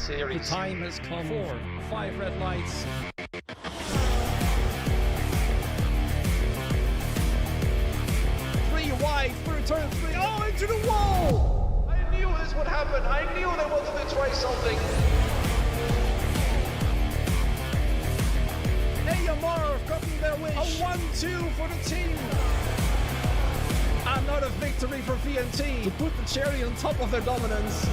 Series. The time has come for 5 red lights. Three wide through turn 3. Oh, into the wall! I knew this would happen. I knew they wanted to try something. Yamara have gotten their wish. A 1-2 for the team. Another victory for VNT to put the cherry on top of their dominance.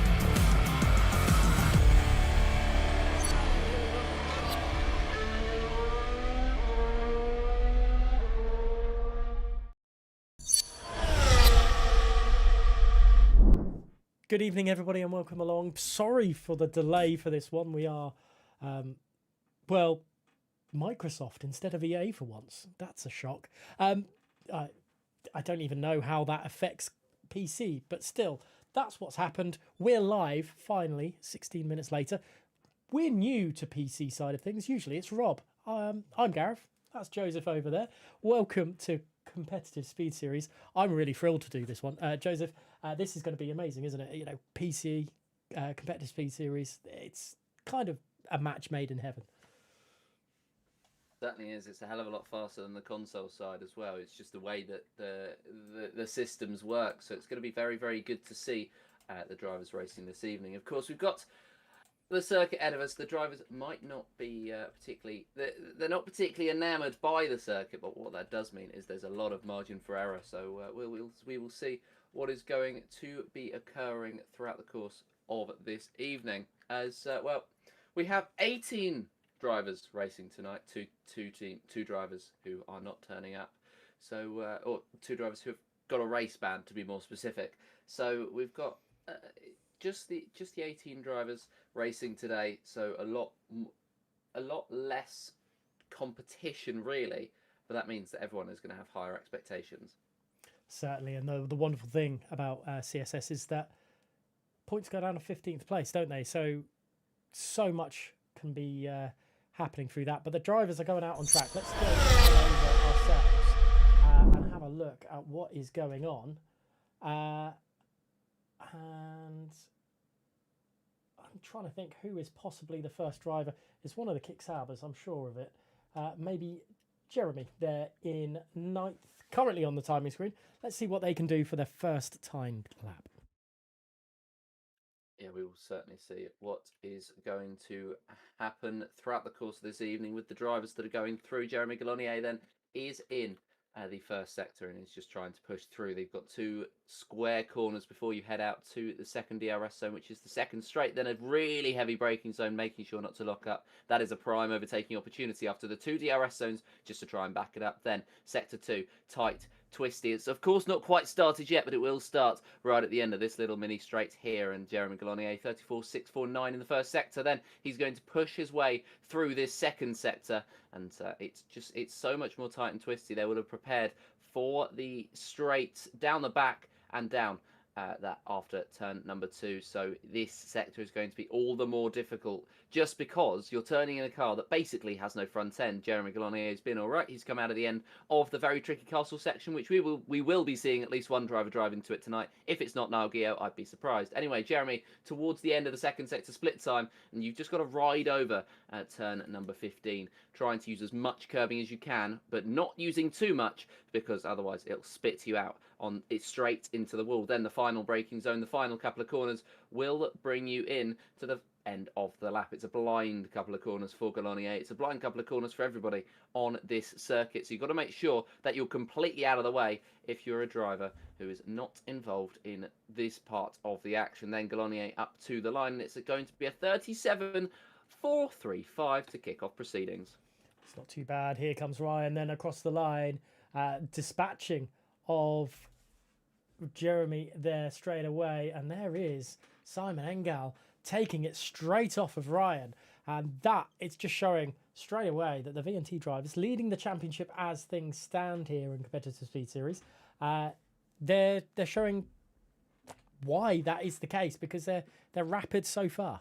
Good evening, everybody, and welcome along. Sorry for the delay for this one. We are, well, Microsoft instead of EA for once. That's a shock. I don't even know how that affects PC, but still, that's what's happened. We're live, finally, 16 minutes later. We're new to PC side of things. Usually it's Rob. I'm Gareth. That's Joseph over there. Welcome to Competitive Speed Series. I'm really thrilled to do this one. Joseph, this is going to be amazing, isn't it? You know, PC, Competitive Speed Series. It's kind of a match made in heaven. Certainly is. It's a hell of a lot faster than the console side as well. It's just the way that the systems work. So it's going to be very, very good to see the drivers racing this evening. Of course, we've got the circuit ahead of us. The drivers might not be they're not particularly enamoured by the circuit, but what that does mean is there's a lot of margin for error. So we will see what is going to be occurring throughout the course of this evening. As well, we have 18 drivers racing tonight. Two drivers who are not turning up. So or two drivers who have got a race ban, to be more specific. So we've got just the 18 drivers racing today. So a lot less competition really, but that means that everyone is going to have higher expectations. Certainly, and the wonderful thing about CSS is that points go down to 15th place, don't they? So much can be happening through that, but the drivers are going out on track. Let's go over ourselves and have a look at what is going on. And I'm trying to think who is possibly the first driver. It's one of the Kick-Saubers, I'm sure of it. Maybe Jeremy. They're in 9th, currently on the timing screen. Let's see what they can do for their first timed lap. Yeah, we will certainly see what is going to happen throughout the course of this evening with the drivers that are going through. Jeremy Galonier then is in the first sector and is just trying to push through. They've got two square corners before you head out to the second DRS zone, which is the second straight, then a really heavy braking zone, making sure not to lock up. That is a prime overtaking opportunity after the two DRS zones, just to try and back it up. Then sector 2, tight, twisty. It's of course not quite started yet, but it will start right at the end of this little mini straight here. And Jeremy Galonier 34.649 in the first sector. Then he's going to push his way through this second sector, and it's so much more tight and twisty. They would have prepared for the straight down the back and down that after turn number 2. So this sector is going to be all the more difficult just because you're turning in a car that basically has no front end. Jeremy Galonier has been all right. He's come out of the end of the very tricky castle section, which we will be seeing at least one driver drive into it tonight. If it's not Niall Gio, I'd be surprised. Anyway, Jeremy, towards the end of the second sector split time, and you've just got to ride over at turn number 15, trying to use as much curbing as you can, but not using too much, because otherwise it'll spit you out on it straight into the wall. Then the final braking zone, the final couple of corners, will bring you in to the end of the lap. It's a blind couple of corners for Galonier. It's a blind couple of corners for everybody on this circuit. So you've got to make sure that you're completely out of the way if you're a driver who is not involved in this part of the action. Then Galonier up to the line, and it's going to be a 37.435 to kick off proceedings. It's not too bad. Here comes Ryan then across the line, dispatching of Jeremy there straight away, and there is Simon Engel taking it straight off of Ryan, and that it's just showing straight away that the VNT drivers leading the championship as things stand here in Competitive Speed Series. They're showing why that is the case, because they're rapid so far.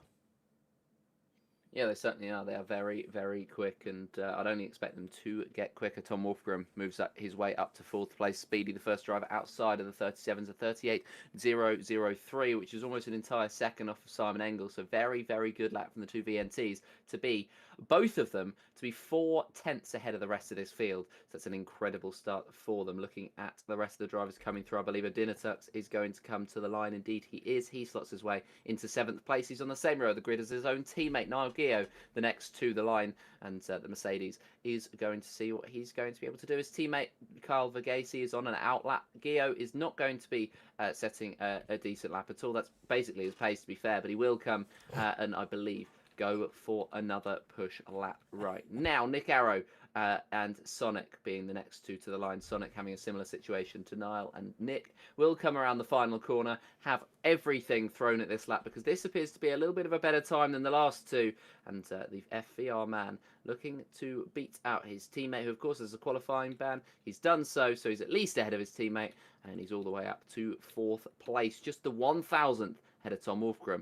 Yeah, they certainly are. They are very, very quick, and I'd only expect them to get quicker. Tom Wolfgram moves his way up to fourth place. Speedy, the first driver outside of the 37s, a 38.003, which is almost an entire second off of Simon Engel. So very, very good lap from the two VNTs to be, both of them, to be 4/10 ahead of the rest of this field. So that's an incredible start for them. Looking at the rest of the drivers coming through, I believe Adinatux is going to come to the line. Indeed, he is. He slots his way into 7th place. He's on the same row of the grid as his own teammate, Niall Gio, the next to the line, and the Mercedes is going to see what he's going to be able to do. His teammate Carl Verghese is on an outlap. Gio is not going to be setting a decent lap at all. That's basically his pace, to be fair, but he will come and I believe go for another push lap right now. Nick Arrow and Sonic being the next two to the line. Sonic having a similar situation to Niall, and Nick will come around the final corner, have everything thrown at this lap, because this appears to be a little bit of a better time than the last two, and the FVR man looking to beat out his teammate, who of course has a qualifying ban. He's done so he's at least ahead of his teammate, and he's all the way up to 4th place, just the 1,000th ahead of Tom Wolfgram.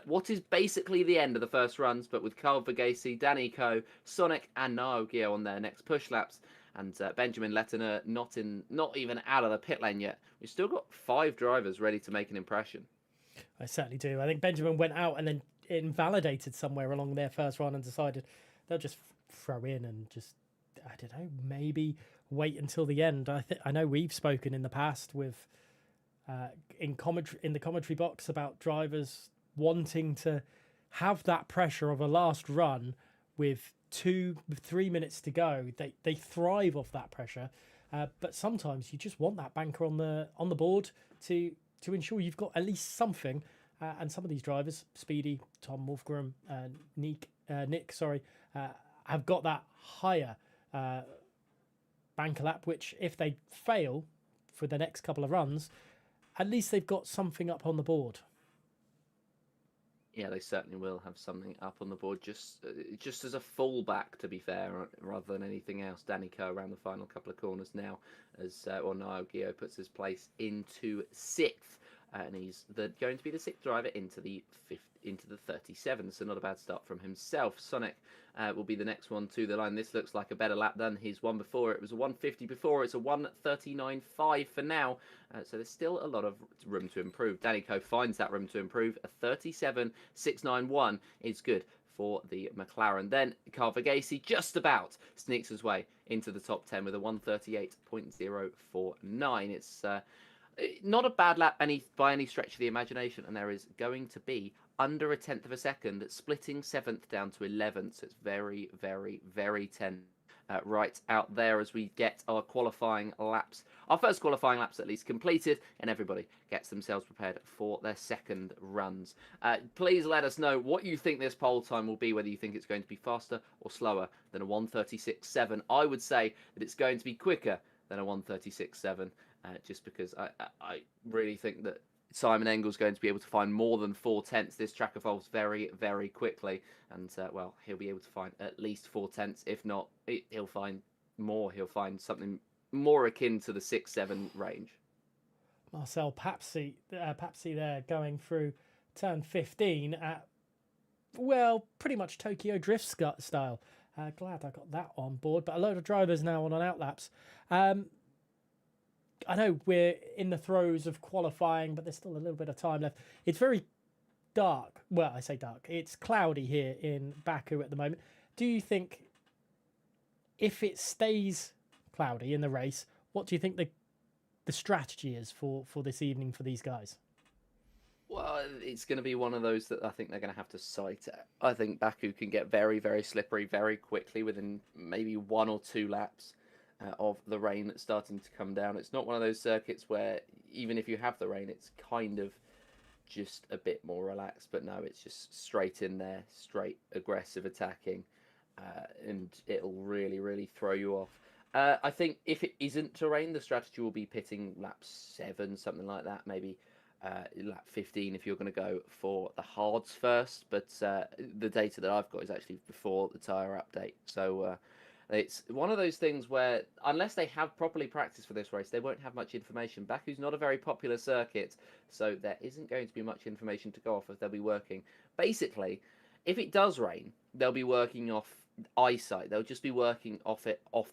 What is basically the end of the first runs, but with Carl Verghese, Danny Coe, Sonic and Nao Gio on their next push laps, and Benjamin Lettiner not even out of the pit lane yet. We've still got 5 drivers ready to make an impression. I certainly do. I think Benjamin went out and then invalidated somewhere along their first run and decided they'll just throw in and just, I don't know, maybe wait until the end. I know we've spoken in the past with in the commentary box about drivers wanting to have that pressure of a last run with 2-3 minutes to go. They thrive off that pressure, but sometimes you just want that banker on the board to ensure you've got at least something. And some of these drivers, Speedy, Tom Wolfgram, Nick, have got that higher banker lap, which if they fail for the next couple of runs, at least they've got something up on the board. Yeah, they certainly will have something up on the board, just as a fallback, to be fair, rather than anything else. Danny Kerr around the final couple of corners now, as Niall Gio puts his place into 6th, and he's going to be the 6th driver into the 37th, so not a bad start from himself. Sonic will be the next one to the line. This looks like a better lap than his one before. It was a 150 before. It's a 139.5 for now. So there's still a lot of room to improve. Danny Coe finds that room to improve. A 37.691 is good for the McLaren. Then Carl Verghese just about sneaks his way into the top 10 with a 138.049. It's not a bad lap by any stretch of the imagination, and there is going to be under a 10th of a second, splitting 7th down to 11th. So it's very, very, very tense right out there as we get our qualifying laps, our first qualifying laps at least, completed, and everybody gets themselves prepared for their second runs. Please let us know what you think this pole time will be, whether you think it's going to be faster or slower than a 136.7. I would say that it's going to be quicker than a 136.7. Just because I really think that Simon Engel's going to be able to find more than 4/10. This track evolves very, very quickly, and well, he'll be able to find at least 4/10. If not, he'll find more. He'll find something more akin to the 6-7 range. Marcel Papsy there going through turn 15 at, well, pretty much Tokyo Drift style. Glad I got that on board, but a load of drivers now on outlaps. I know we're in the throes of qualifying, but there's still a little bit of time left. It's very dark. Well, I say dark. It's cloudy here in Baku at the moment. Do you think, if it stays cloudy in the race, what do you think the strategy is for this evening for these guys? Well, it's going to be one of those that I think they're going to have to sight at. I think Baku can get very, very slippery very quickly within maybe 1 or 2 laps of the rain starting to come down. It's not one of those circuits where even if you have the rain, it's kind of just a bit more relaxed. But no, it's just straight in there, straight aggressive attacking, and it'll really, really throw you off. I think if it isn't to rain, the strategy will be pitting lap 7, something like that, maybe lap 15 if you're going to go for the hards first. But the data that I've got is actually before the tyre update. So it's one of those things where, unless they have properly practiced for this race, they won't have much information. Baku's not a very popular circuit, so there isn't going to be much information to go off as they'll be working. Basically, If it does rain, they'll be working off eyesight. They'll just be working off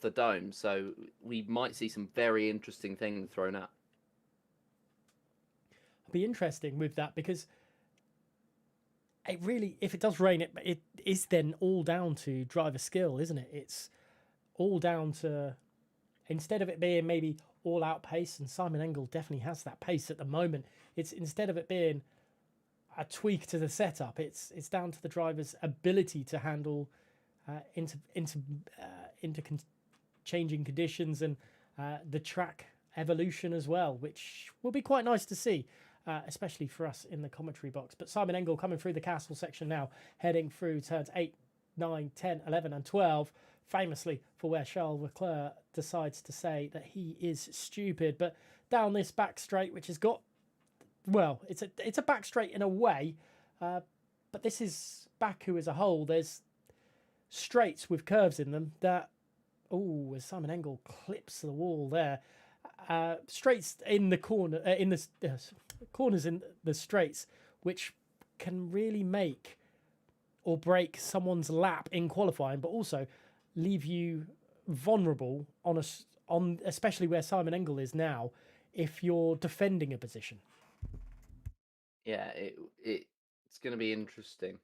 the dome. So we might see some very interesting things thrown up. It'll be interesting with that because it really, if it does rain, it is then all down to driver skill, isn't it? It's all down to, instead of it being maybe all out pace, and Simon Engel definitely has that pace at the moment. It's, instead of it being a tweak to the setup, it's down to the driver's ability to handle changing conditions and the track evolution as well, which will be quite nice to see. Especially for us in the commentary box. But Simon Engel coming through the castle section now, heading through turns 8, 9, 10, 11 and 12, famously for where Charles Leclerc decides to say that he is stupid. But down this back straight, which has got, well, it's a back straight in a way, but this is Baku as a whole. There's straights with curves in them that, oh, as Simon Engel clips the wall there, straights in the corner, in the corners in the straights, which can really make or break someone's lap in qualifying, but also leave you vulnerable on especially where Simon Engel is now, if you're defending a position. Yeah, it's going to be interesting,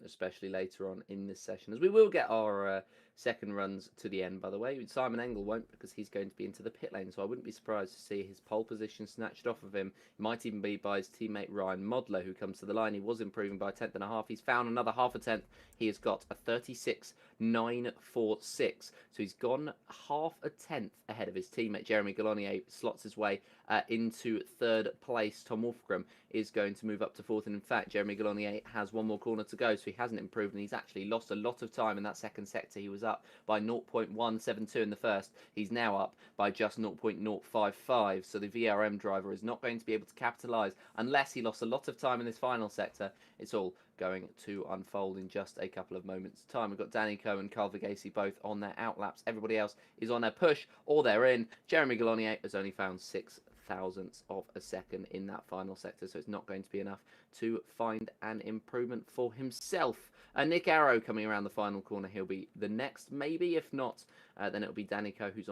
especially later on in this session, as we will get our second runs to the end, by the way. Simon Engel won't, because he's going to be into the pit lane, so I wouldn't be surprised to see his pole position snatched off of him. It might even be by his teammate Ryan Modler, who comes to the line. He was improving by a tenth and a half. He's found another half a tenth. He has got a 36.946, so he's gone half a tenth ahead of his teammate Jeremy Gallonier. Slots his way into third place. Tom Wolfgram is going to move up to fourth, and in fact Jeremy Gallonier has one more corner to go, so he hasn't improved, and he's actually lost a lot of time in that second sector. He was up by 0.172 in the first. He's now up by just 0.055, so the VRM driver is not going to be able to capitalise unless he lost a lot of time in this final sector. It's all going to unfold in just a couple of moments' time. We've got Danny Coe and Carl Verghese both on their outlaps. Everybody else is on their push or they're in. Jeremy Gallonier has only found 6 thousandths of a second in that final sector, so it's not going to be enough to find an improvement for himself. Nick Arrow coming around the final corner. He'll be the next, maybe. If not, then it'll be Danico who's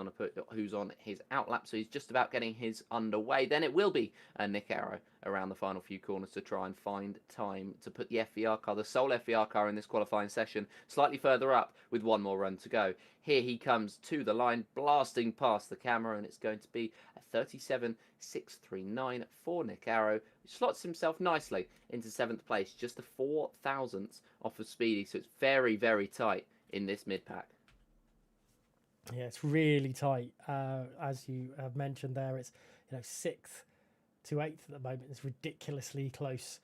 on his outlap, so he's just about getting his underway. Then it will be Nick Arrow around the final few corners to try and find time to put the FVR car, the sole FVR car in this qualifying session, slightly further up with one more run to go. Here he comes to the line, blasting past the camera, and it's going to be a 37.639 for Nick Arrow, who slots himself nicely into 7th place, just a 4 thousandths off of Speedy, so it's very, very tight in this mid-pack. Yeah, it's really tight. As you have mentioned there, it's 6th to 8th at the moment. It's ridiculously close.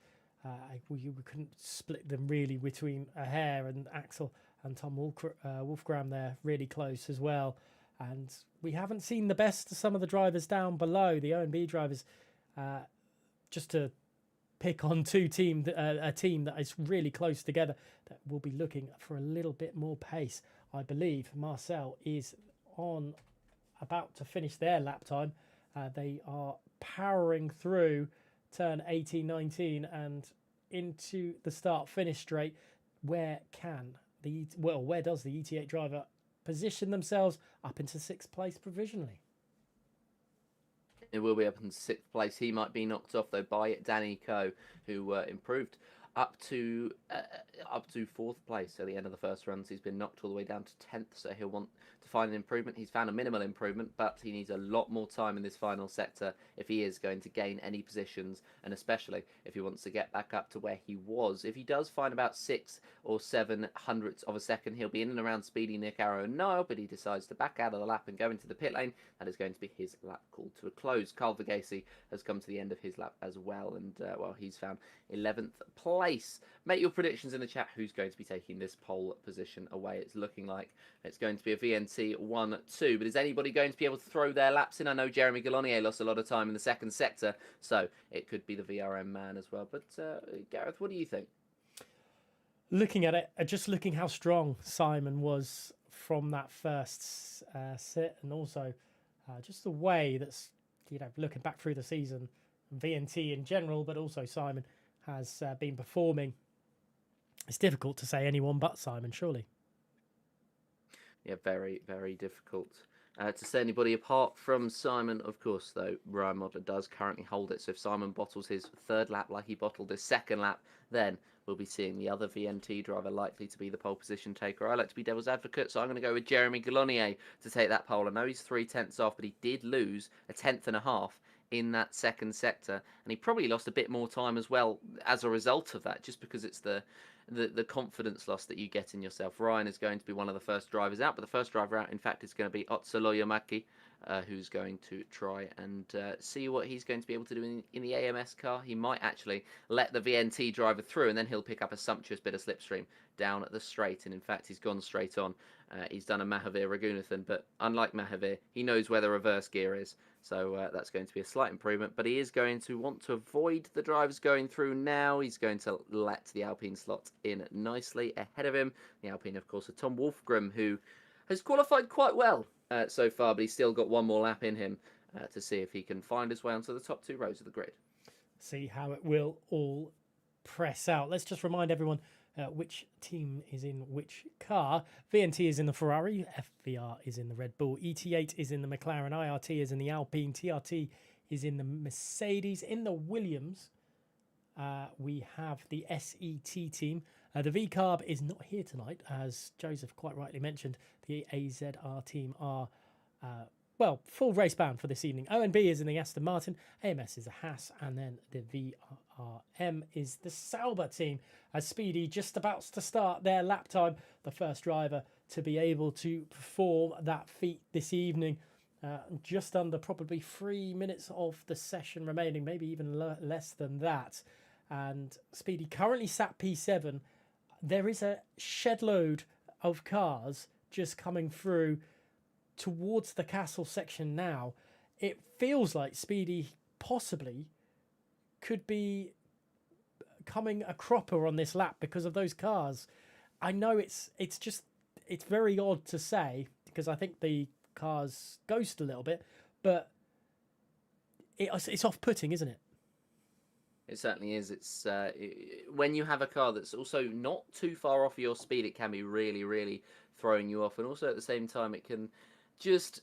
We couldn't split them really between a hair, and Axel and Tom Wolfgram there really close as well. And we haven't seen the best of some of the drivers down below, the O&B drivers. Just to pick on a team that is really close together, that will be looking for a little bit more pace. I believe Marcel is about to finish their lap time. They are powering through turn 18, 19 and into the start-finish straight. Where does the ET8 driver position themselves? Up into 6th place provisionally. It will be up in 6th place. He might be knocked off though by Danny Coe, who improved up to 4th place at the end of the first run. So he's been knocked all the way down to 10th. So he'll want to find an improvement. He's found a minimal improvement, but he needs a lot more time in this final sector if he is going to gain any positions, and especially if he wants to get back up to where he was. If he does find about 6 or 7 hundredths of a second, he'll be in and around Speedy, Nick Arrow and Niall, but he decides to back out of the lap and go into the pit lane. That is going to be his lap called to a close. Carl Verghese has come to the end of his lap as well, and he's found 11th place. Make your predictions in the chat. Who's going to be taking this pole position away? It's looking like it's going to be a VNT 1-2, but is anybody going to be able to throw their laps in? I know Jeremy Gallonier lost a lot of time in the second sector, so it could be the VRM man as well. But Gareth, what do you think? Looking at it, just looking how strong Simon was from that first sit, and also just the way that's, looking back through the season, VNT in general, but also Simon has been performing It's difficult to say anyone but Simon, surely. Yeah, very, very difficult to say anybody apart from Simon. Of course, though, Ryan Modler does currently hold it. So if Simon bottles his third lap like he bottled his second lap, then we'll be seeing the other VNT driver likely to be the pole position taker. I like to be devil's advocate, so I'm going to go with Jeremy Galonier to take that pole. I know he's 3/10 off, but he did lose a 1/10.5 in that second sector, and he probably lost a bit more time as well as a result of that, just because it's the confidence loss that you get in yourself. Ryan is going to be one of the first drivers out, but the first driver out, in fact, is going to be Otsoloyomaki, who's going to try and see what he's going to be able to do in the AMS car. He might actually let the VNT driver through, and then he'll pick up a sumptuous bit of slipstream down at the straight, and in fact, he's gone straight on. He's done a Mahavir Raghunathan, but unlike Mahavir, he knows where the reverse gear is. So that's going to be a slight improvement, but he is going to want to avoid the drivers going through now. He's going to let the Alpine slot in nicely ahead of him. The Alpine, of course, are Tom Wolfgram, who has qualified quite well so far, but he's still got one more lap in him to see if he can find his way onto the top 2 rows of the grid. See how it will all press out. Let's just remind everyone which team is in which car. VNT is in the Ferrari, FVR is in the Red Bull, ET8 is in the McLaren, IRT is in the Alpine, TRT is in the Mercedes. In the Williams, we have the SET team. The V-Carb is not here tonight, as Joseph quite rightly mentioned. The AZR team are full race bound for this evening. ONB is in the Aston Martin, AMS is a Haas, and then the VRM is the Sauber team. As Speedy just about to start their lap time, the first driver to be able to perform that feat this evening. Just under probably 3 minutes of the session remaining, maybe even less than that. And Speedy currently sat P7. There is a shed load of cars just coming through towards the castle section now. It feels like Speedy possibly could be coming a cropper on this lap because of those cars. I know it's very odd to say because I think the cars ghost a little bit, but it's off-putting, isn't it? It certainly is. It's when you have a car that's also not too far off your speed, it can be really, really throwing you off. And also at the same time, it can just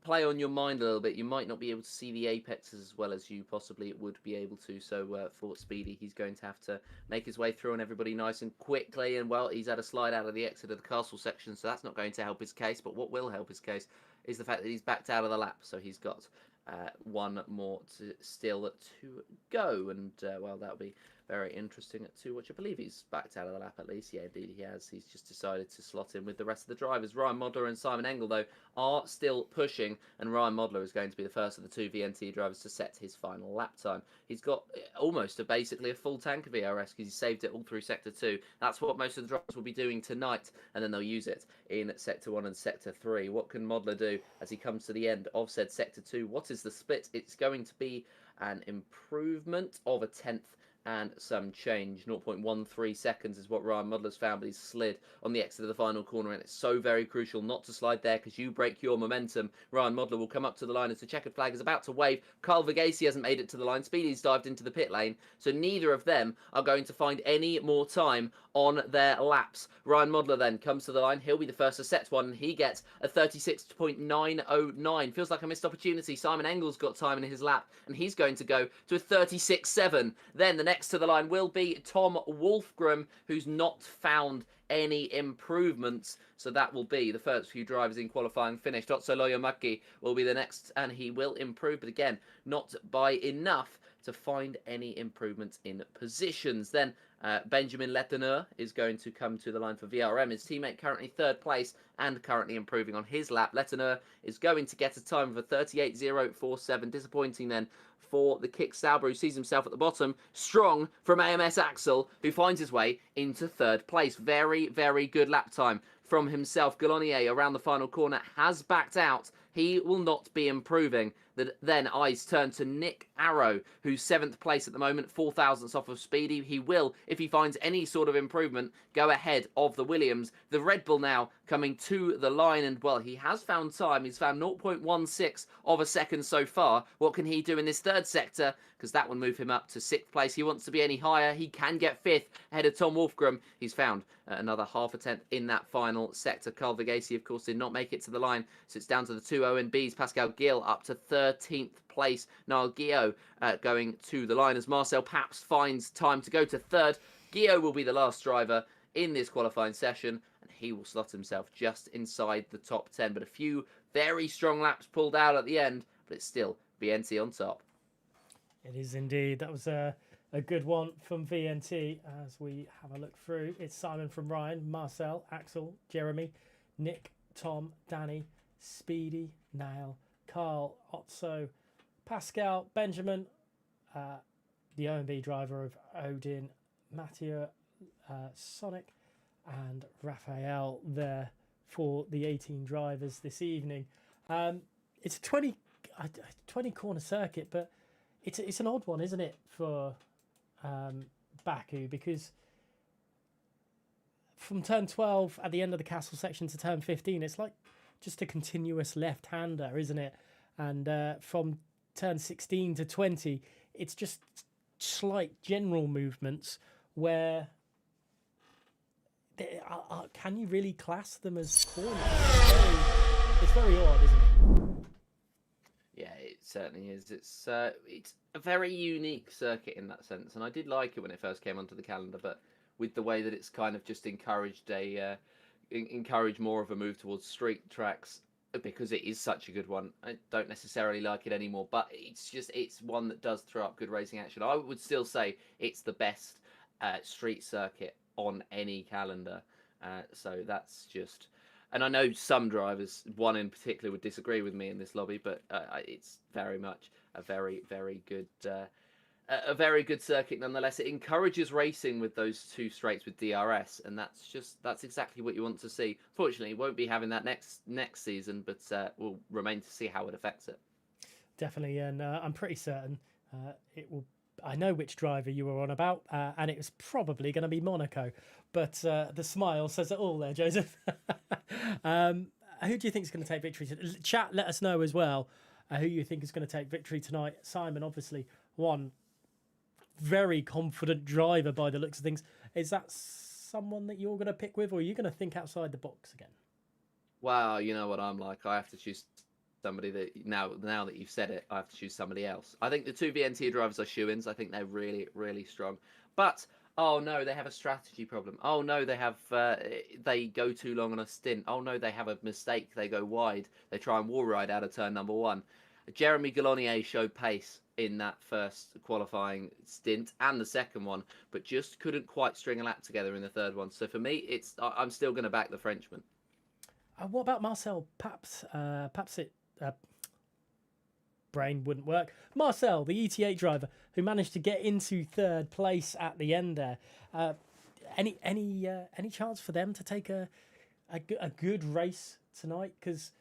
play on your mind a little bit. You might not be able to see the apexes as well as you possibly would be able to. So for Speedy, he's going to have to make his way through on everybody nice and quickly. And well, he's had a slide out of the exit of the castle section, so that's not going to help his case. But what will help his case is the fact that he's backed out of the lap. So he's got one more still to go, and well, that'll be very interesting to watch. I believe he's backed out of the lap at least. Yeah, indeed he has. He's just decided to slot in with the rest of the drivers. Ryan Modler and Simon Engel, though, are still pushing, and Ryan Modler is going to be the first of the 2 VNT drivers to set his final lap time. He's got almost basically a full tank of ERS because he saved it all through Sector 2. That's what most of the drivers will be doing tonight, and then they'll use it in Sector 1 and Sector 3. What can Modler do as he comes to the end of said Sector 2? What is the split? It's going to be an improvement of a 10th and some change. 0.13 seconds is what Ryan Modler's found, but he's slid on the exit of the final corner, and it's so very crucial not to slide there because you break your momentum. Ryan Modler will come up to the line as the checkered flag is about to wave. Carl Verghese hasn't made it to the line. Speedy's dived into the pit lane, so neither of them are going to find any more time on their laps. Ryan Modler then comes to the line. He'll be the first to set one, and he gets a 36.909. Feels like a missed opportunity. Simon Engel's got time in his lap, and he's going to go to a 36.7. Then the next to the line will be Tom Wolfgram, who's not found any improvements, so that will be the first few drivers in qualifying finished. Otsoloyomaki will be the next, and he will improve, but again, not by enough to find any improvements in positions. Then Benjamin Leteneur is going to come to the line for VRM. His teammate currently 3rd place and currently improving on his lap. Leteneur is going to get a time of a 38.047. Disappointing then for the Kick Sauber, who sees himself at the bottom. Strong from AMS Axel, who finds his way into 3rd place. Very, very good lap time from himself. Galonier around the final corner has backed out. He will not be improving. then eyes turn to Nick Arrow, who's 7th place at the moment, 4 thousandths off of Speedy. He will, if he finds any sort of improvement, go ahead of the Williams. The Red Bull now coming to the line, and well, he has found time. He's found 0.16 of a second so far. What can he do in this third sector? Because that will move him up to 6th place. He wants to be any higher. He can get 5th ahead of Tom Wolfgram. He's found another half a tenth in that final sector. Carl Vigasi, of course, did not make it to the line, so it's down to the 2 ONBs. Pascal Gill up to 13th place. Niall Guillot going to the line as Marcel Paps finds time to go to 3rd. Guillot will be the last driver in this qualifying session, and he will slot himself just inside the top 10. But a few very strong laps pulled out at the end, but it's still VNT on top. It is indeed. That was a good one from VNT. As we have a look through, it's Simon from Ryan, Marcel, Axel, Jeremy, Nick, Tom, Danny, Speedy, Niall, Carl, Otso, Pascal, Benjamin, the OMB driver of Odin, Mathieu, Sonic, and Raphael there for the 18 drivers this evening. It's a 20 corner circuit, but it's an odd one, isn't it, for Baku, because from turn 12 at the end of the castle section to turn 15, it's like just a continuous left-hander, isn't it? And from turn 16 to 20, it's just slight general movements where can you really class them as corners? It's very odd, isn't it? Yeah, it certainly is. It's a very unique circuit in that sense, and I did like it when it first came onto the calendar. But with the way that it's kind of just encouraged more of a move towards street tracks, because it is such a good one, I don't necessarily like it anymore. But it's one that does throw up good racing action. I would still say it's the best street circuit on any calendar. So that's just. And I know some drivers, one in particular, would disagree with me in this lobby, but it's very much a very, very good, circuit nonetheless. It encourages racing with those 2 straights with DRS, and that's exactly what you want to see. Fortunately, won't be having that next season, but we'll remain to see how it affects it. Definitely, and I'm pretty certain it will. I know which driver you were on about, and it was probably going to be Monaco. But the smile says it all there, Joseph. Who do you think is going to take victory? Chat, let us know as well who you think is going to take victory tonight. Simon, obviously, one very confident driver by the looks of things. Is that someone that you're going to pick with, or are you going to think outside the box again? Wow, you know what I'm like. I have to choose somebody that now that you've said it, I have to choose somebody else. I think the 2 VNT drivers are shoo-ins. I think they're really, really strong. But oh no, they have a strategy problem. Oh no, they go too long on a stint. Oh no, they have a mistake. They go wide. They try and wall ride out of turn number 1. Jeremy Galonier showed pace in that first qualifying stint and the second one, but just couldn't quite string a lap together in the third one. So for me, I'm still going to back the Frenchman. What about Marcel Paps? Brain wouldn't work. Marcel, the ET8 driver, who managed to get into 3rd place at the end there. Any chance for them to take a good race tonight? Because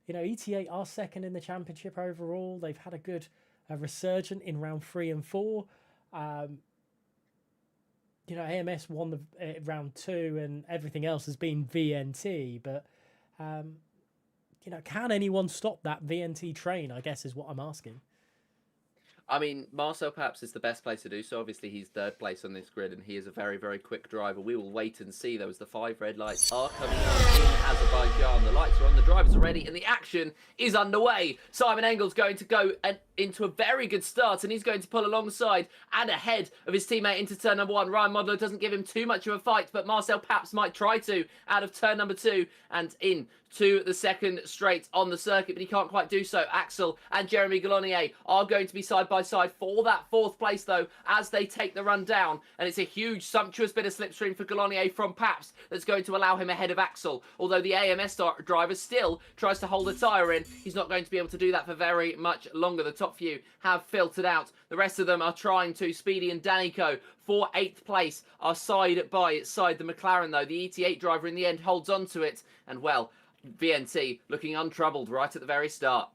ET8 are 2nd in the championship overall. They've had a good resurgence in round 3 and 4. AMS won the round 2, and everything else has been VNT. But can anyone stop that VNT train, I guess, is what I'm asking. I mean, Marcel Paps is the best place to do so. Obviously, he's 3rd place on this grid, and he is a very, very quick driver. We will wait and see, though, as the 5 red lights are coming on in Azerbaijan. The lights are on, the drivers are ready, and the action is underway. Simon Engel's going to go into a very good start, and he's going to pull alongside and ahead of his teammate into turn number 1. Ryan Modler doesn't give him too much of a fight, but Marcel Paps might try to out of turn number 2 and in to the 2nd straight on the circuit, but he can't quite do so. Axel and Jeremy Galonier are going to be side by side for that 4th place, though, as they take the run down. And it's a huge, sumptuous bit of slipstream for Galonier from Paps that's going to allow him ahead of Axel. Although the AMS driver still tries to hold a tyre in, he's not going to be able to do that for very much longer. The top few have filtered out. The rest of them are trying to. Speedy and Danico for 8th place are side by side. The McLaren, though, the ET8 driver in the end holds on to it. And, well, VNT looking untroubled right at the very start.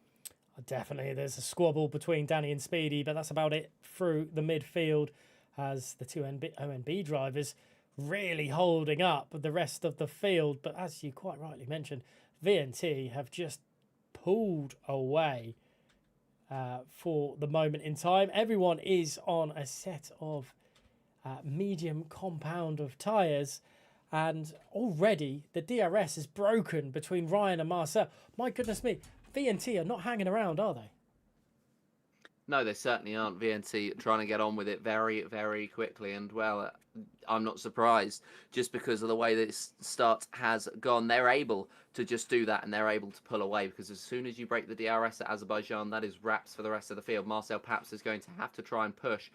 Definitely, there's a squabble between Danny and Speedy, but that's about it through the midfield as the two ONB drivers really holding up the rest of the field. But as you quite rightly mentioned, VNT have just pulled away for the moment in time. Everyone is on a set of medium compound of tyres, and already the DRS is broken between Ryan and Marcel. My goodness me, VNT are not hanging around, are they? No, they certainly aren't. VNT trying to get on with it very, very quickly. And, well, I'm not surprised just because of the way that this start has gone. They're able to just do that and they're able to pull away because as soon as you break the DRS at Azerbaijan, that is wraps for the rest of the field. Marcel Paps is going to have to try and push,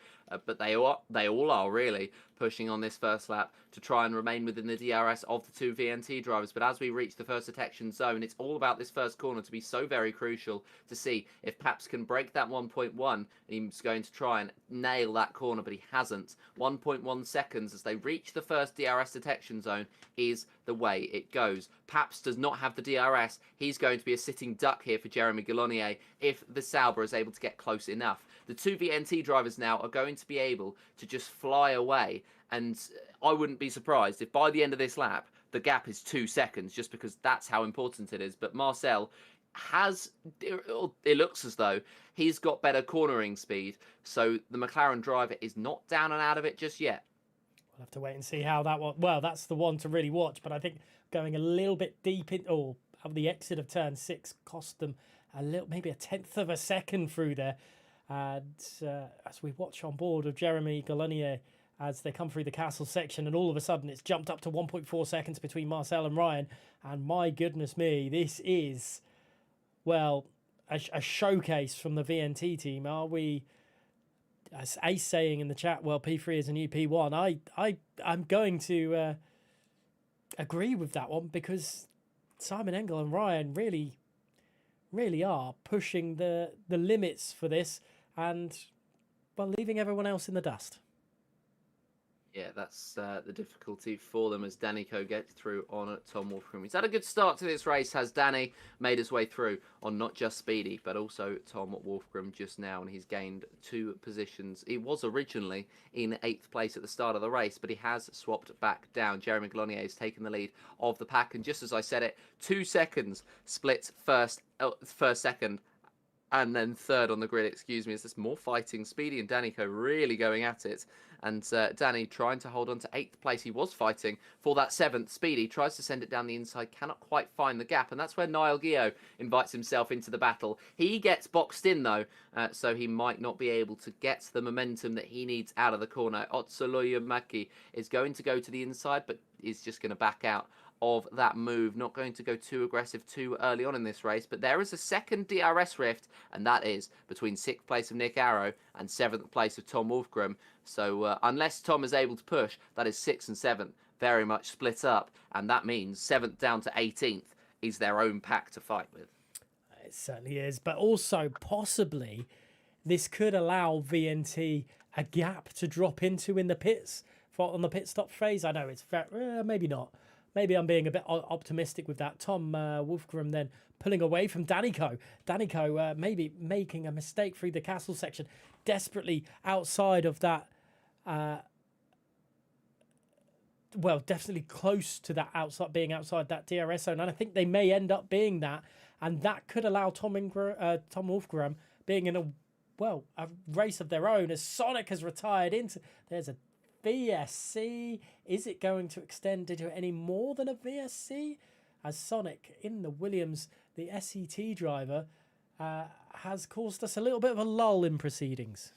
but they all are really pushing on this first lap to try and remain within the DRS of the two VNT drivers. But as we reach the first detection zone, it's all about this first corner to be so very crucial to see if Paps can break that 1.1. He's going to try and nail that corner, but he hasn't. 1.1 seconds as they reach the first DRS detection zone is the way it goes. Paps does not have the DRS. He's going to be a sitting duck here for Jeremy Gallonier if the Sauber is able to get close enough. The two VNT drivers now are going to be able to just fly away, and I wouldn't be surprised if by the end of this lap the gap is 2 seconds, just because that's how important it is. But Marcel it looks as though he's got better cornering speed, so the McLaren driver is not down and out of it just yet. We'll have to wait and see how that one. Well, that's the one to really watch. But I think going a little bit deep in, or the exit of turn 6 cost them a little, maybe a tenth of a second through there. And as we watch on board of Jeremy Gallonier as they come through the castle section, and all of a sudden it's jumped up to 1.4 seconds between Marcel and Ryan. And my goodness me, this is, well, a showcase from the VNT team. Are we? As Ace saying in the chat, well, P3 is a new P1. I'm going to agree with that one because Simon Engel and Ryan really are pushing the limits for this and, well, leaving everyone else in the dust. Yeah, that's the difficulty for them as Danico gets through on Tom Wolfram. He's had a good start to this race, has Danny made his way through on not just Speedy, but also Tom Wolfram just now, and he's gained 2 positions. He was originally in 8th place at the start of the race, but he has swapped back down. Jeremy Glonier has taken the lead of the pack, and just as I said it, 2 seconds split first, second, and then third on the grid, excuse me, as there's more fighting. Speedy and Danico really going at it. And Danny trying to hold on to 8th place. He was fighting for that 7th. Speedy tries to send it down the inside, cannot quite find the gap. And that's where Niall Gio invites himself into the battle. He gets boxed in, though, so he might not be able to get the momentum that he needs out of the corner. Otsoloya Maki is going to go to the inside, but is just going to back out of that move. Not going to go too aggressive too early on in this race, but there is a second DRS rift, and that is between 6th place of Nick Arrow and 7th place of Tom Wolfgram. So unless Tom is able to push, that is 6th and 7th very much split up, and that means 7th down to 18th is their own pack to fight with. It certainly is, but also possibly this could allow VNT a gap to drop into in the pits on the pit stop phase. I know it's maybe not. Maybe I'm being a bit optimistic with that. Tom Wolfgram then pulling away from Danico. Danico maybe making a mistake through the castle section, desperately outside of that. Well, definitely close to that being outside that DRS zone. And I think they may end up being that. And that could allow Tom Wolfgram being in a race of their own as Sonic has retired into. There's a VSC. Is it going to extend into any more than a VSC? As Sonic in the Williams, the SET driver, has caused us a little bit of a lull in proceedings.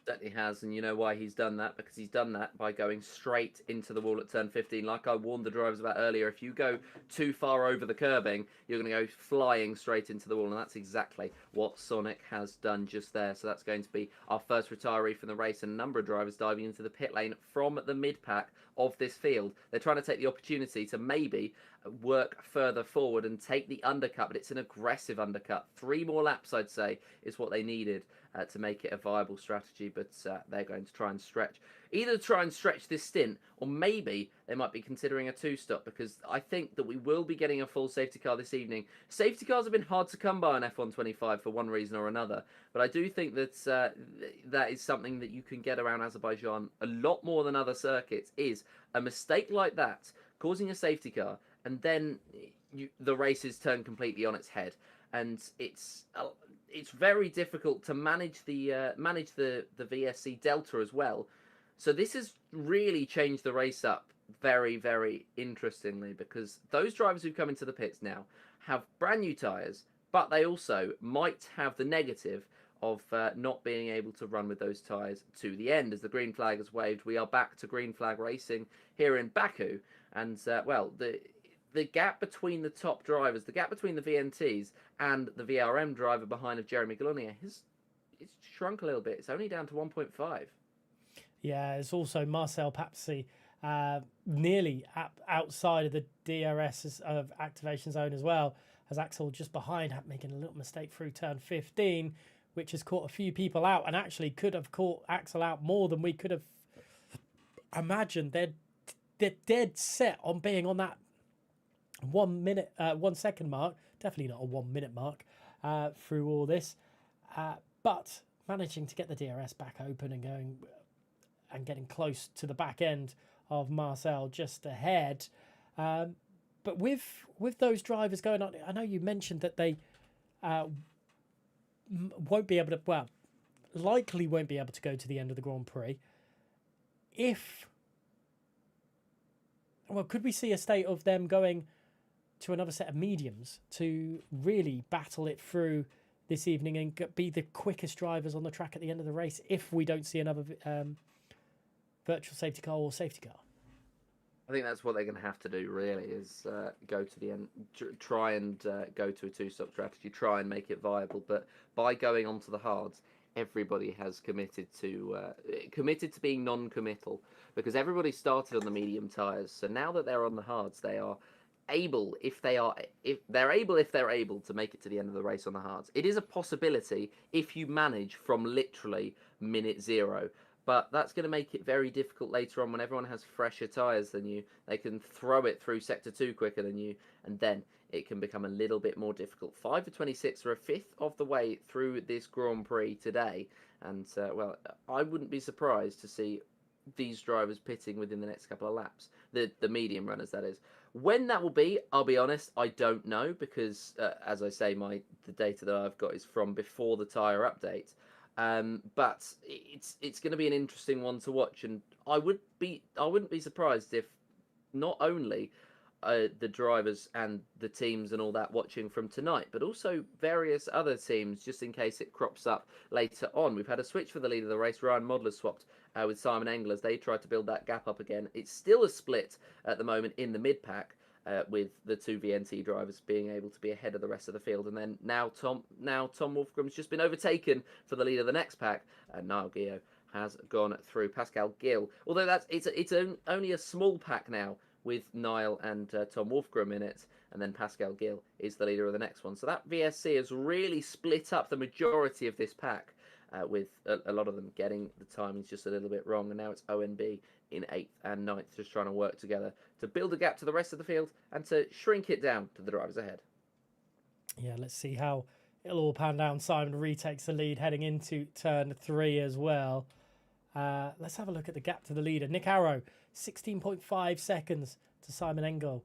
Certainly has, and you know why he's done that? Because he's done that by going straight into the wall at turn 15. Like I warned the drivers about earlier, if you go too far over the curbing, you're going to go flying straight into the wall, and that's exactly what Sonic has done just there. So that's going to be our first retiree from the race, and a number of drivers diving into the pit lane from the mid-pack of this field. They're trying to take the opportunity to maybe work further forward and take the undercut, but it's an aggressive undercut. 3 more laps, I'd say, is what they needed to make it a viable strategy, but they're going to try and stretch this stint, or maybe they might be considering a two-stop, because I think that we will be getting a full safety car this evening. Safety cars have been hard to come by on F125 for one reason or another, but I do think that that is something that you can get around Azerbaijan a lot more than other circuits, is a mistake like that causing a safety car, and then the race is turned completely on its head, and it's very difficult to manage the VSC Delta as well. So this has really changed the race up very, very interestingly, because those drivers who come into the pits now have brand new tyres, but they also might have the negative of not being able to run with those tyres to the end. As the green flag has waved, we are back to green flag racing here in Baku, and well, the gap between the top drivers, the gap between the VNTs and the VRM driver behind of Jeremy Galonier it's shrunk a little bit. It's only down to 1.5. Yeah, it's also Marcel Papsi nearly outside of the DRS of activation zone as well, as Axel just behind, making a little mistake through turn 15, which has caught a few people out, and actually could have caught Axel out more than we could have imagined. They're dead set on being on that 1 second mark, definitely not a 1 minute mark through all this, but managing to get the DRS back open and going and getting close to the back end of Marcel just ahead. But with those drivers going on, I know you mentioned that they won't be able to, well, likely won't be able to go to the end of the Grand Prix. Could we see a state of them going to another set of mediums to really battle it through this evening and be the quickest drivers on the track at the end of the race if we don't see another virtual safety car or safety car? I think that's what they're going to have to do, really, is go to the end, try and go to a two-stop strategy, try and make it viable. But by going onto the hards, everybody has committed to being non-committal, because everybody started on the medium tyres. So now that they're on the hards, they are able, if they're able to make it to the end of the race on the hards. It is a possibility if you manage from literally minute zero. But that's going to make it very difficult later on when everyone has fresher tyres than you. They can throw it through Sector 2 quicker than you, and then it can become a little bit more difficult. 5 for 26 are a fifth of the way through this Grand Prix today. And, well, I wouldn't be surprised to see these drivers pitting within the next couple of laps. The medium runners, that is. When that will be, I'll be honest, I don't know, because, as I say, the data that I've got is from before the tyre update. But it's going to be an interesting one to watch, and I wouldn't be surprised if not only the drivers and the teams and all that watching from tonight, but also various other teams, just in case it crops up later on. We've had a switch for the leader of the race. Ryan Modler swapped with Simon Engel as they tried to build that gap up again. It's still a split at the moment in the mid-pack, with the two VNT drivers being able to be ahead of the rest of the field. And then now Tom Wolfgram's just been overtaken for the lead of the next pack, and Niall Gio has gone through. Pascal Gill, although it's only a small pack now with Niall and Tom Wolfgram in it, and then Pascal Gill is the leader of the next one. So that VSC has really split up the majority of this pack, with a lot of them getting the timings just a little bit wrong, and now it's ONB in 8th and 9th, just trying to work together to build a gap to the rest of the field and to shrink it down to the drivers ahead. Yeah, let's see how it'll all pan down. Simon retakes the lead heading into turn 3 as well. Let's have a look at the gap to the leader. Nick Arrow, 16.5 seconds to Simon Engel.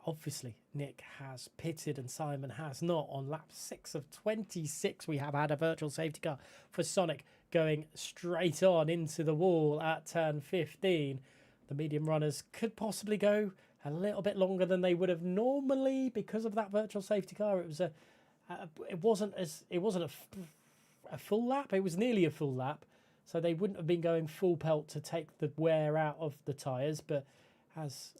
Obviously, Nick has pitted and Simon has not. On lap 6 of 26, we have had a virtual safety car for Sonic going straight on into the wall at turn 15. The medium runners could possibly go a little bit longer than they would have normally because of that virtual safety car. It wasn't a full lap. It was nearly a full lap, so they wouldn't have been going full pelt to take the wear out of the tyres. But as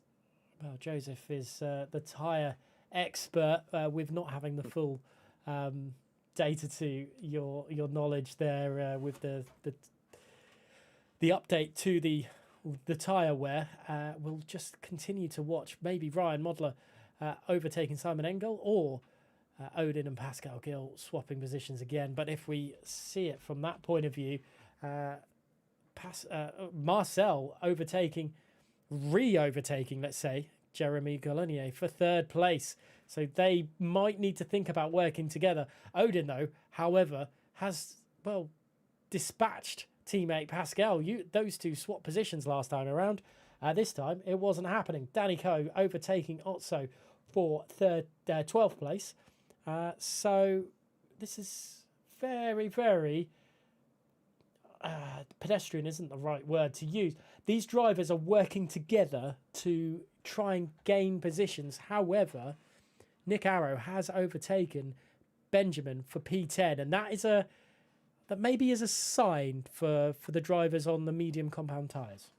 well, Joseph is the tyre expert with not having the full data to your knowledge there with the update to the tyre wear. We'll just continue to watch maybe Ryan Modler overtaking Simon Engel, or Odin and Pascal Gill swapping positions again. But if we see it from that point of view, Marcel re-overtaking, let's say, Jeremy Galonier for third place. So they might need to think about working together. Odin, though, however, has, well, dispatched teammate Pascal. Those two swapped positions last time around. This time, it wasn't happening. Danny Coe overtaking Otso for 12th place. So this is very, very... pedestrian isn't the right word to use. These drivers are working together to try and gain positions. However, Nick Arrow has overtaken Benjamin for P10, and that maybe is a sign for the drivers on the medium compound tyres.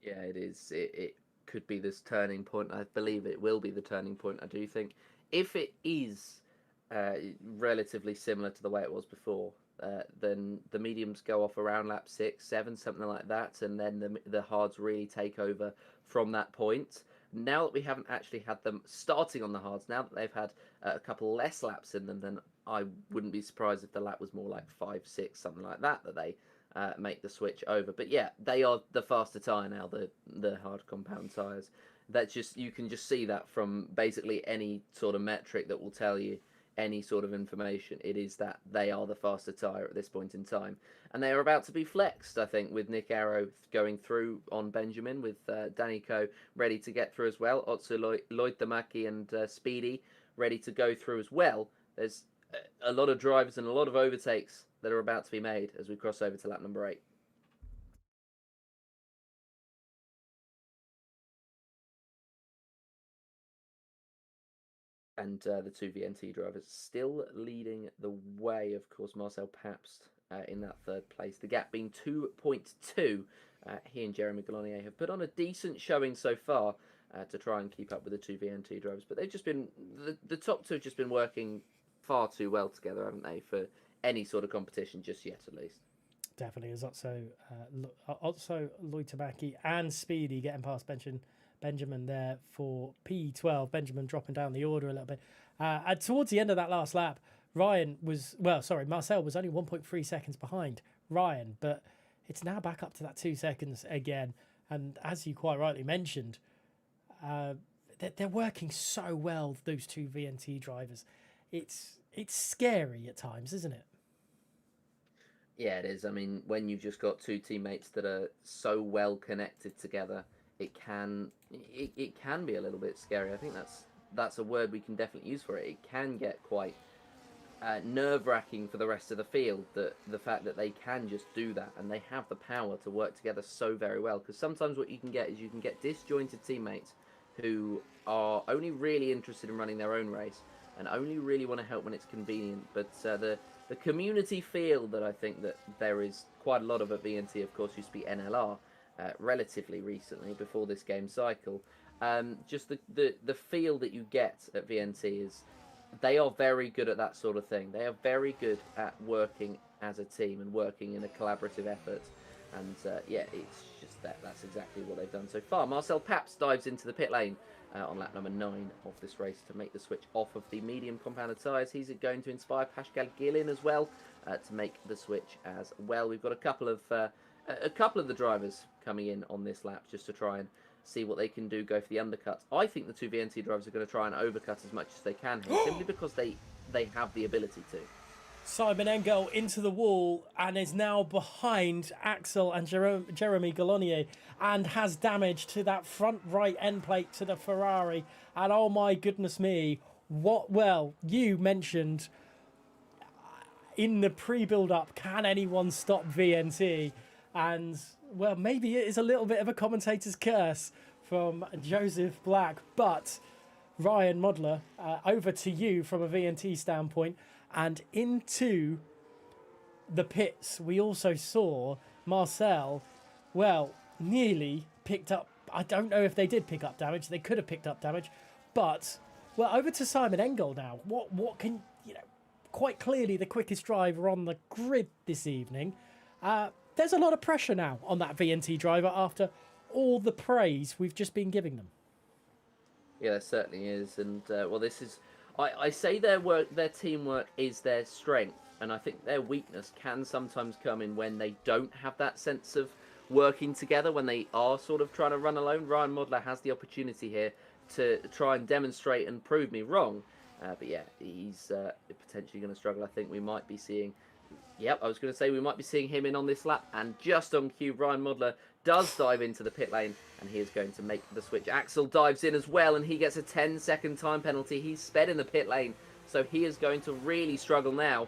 Yeah, it is. It could be this turning point. I believe it will be the turning point. I do think if it is relatively similar to the way it was before, then the mediums go off around lap 6, 7, something like that, and then the hards really take over from that point. Now that we haven't actually had them starting on the hards, now that they've had a couple less laps in them, then I wouldn't be surprised if the lap was more like 5, 6, something like that they make the switch over. But yeah, they are the faster tyre now, the hard compound tyres. You can just see that from basically any sort of metric that will tell you any sort of information. It is that they are the faster tyre at this point in time, and they are about to be flexed, I think, with Nick Arrow going through on Benjamin, with Danny Coe ready to get through as well, Otso Loitamaki and Speedy ready to go through as well. There's a lot of drivers and a lot of overtakes that are about to be made as we cross over to lap number 8. And the two VNT drivers still leading the way, of course, Marcel Pabst in that third place. The gap being 2.2. He and Jeremy Galonier have put on a decent showing so far to try and keep up with the two VNT drivers. But they've just been, the top two have just been working far too well together, haven't they, for any sort of competition just yet, at least. Definitely. There's Otso Loitamaki and Speedy getting past Benjamin there for P12. Benjamin dropping down the order a little bit. And towards the end of that last lap, Marcel was only 1.3 seconds behind Ryan, but it's now back up to that 2 seconds again. And as you quite rightly mentioned, they're working so well, those two VNT drivers. It's scary at times, isn't it? Yeah, it is. I mean, when you've just got two teammates that are so well connected together, it can be a little bit scary. I think that's a word we can definitely use for it. It can get quite nerve-wracking for the rest of the field, that the fact that they can just do that and they have the power to work together so very well. Because sometimes what you can get is you can get disjointed teammates who are only really interested in running their own race and only really want to help when it's convenient. But the community feel that I think that there is quite a lot of at VNT, of course, used to be NLR relatively recently before this game cycle. Just the feel that you get at VNT is they are very good at that sort of thing. They are very good at working as a team and working in a collaborative effort. And yeah, it's just that's exactly what they've done so far. Marcel Pabst dives into the pit lane on lap number 9 of this race to make the switch off of the medium compounded tyres. He's going to inspire Pascal Gillin as well to make the switch as well. We've got a couple of the drivers coming in on this lap just to try and see what they can do, go for the undercuts. I think the two VNT drivers are going to try and overcut as much as they can here, simply because they have the ability to. Simon Engel into the wall and is now behind Axel and Jeremy Galonier, and has damage to that front right end plate to the Ferrari. And oh my goodness me, you mentioned in the pre-build-up, can anyone stop VNT? And, well, maybe it is a little bit of a commentator's curse from Joseph Black. But, Ryan Modler, over to you from a VNT standpoint. And into the pits, we also saw Marcel, nearly picked up... I don't know if they did pick up damage. They could have picked up damage. But, over to Simon Engel now. What can... quite clearly the quickest driver on the grid this evening. There's a lot of pressure now on that VNT driver after all the praise we've just been giving them. Yeah, there certainly is. And, this is I say their teamwork is their strength, and I think their weakness can sometimes come in when they don't have that sense of working together, when they are sort of trying to run alone. Ryan Modler has the opportunity here to try and demonstrate and prove me wrong. But yeah, he's potentially going to struggle. I think we might be seeing... Yep, I was going to say we might be seeing him in on this lap, and just on cue, Ryan Modler does dive into the pit lane, and he is going to make the switch. Axel dives in as well, and he gets a 10-second time penalty. He's sped in the pit lane, so he is going to really struggle now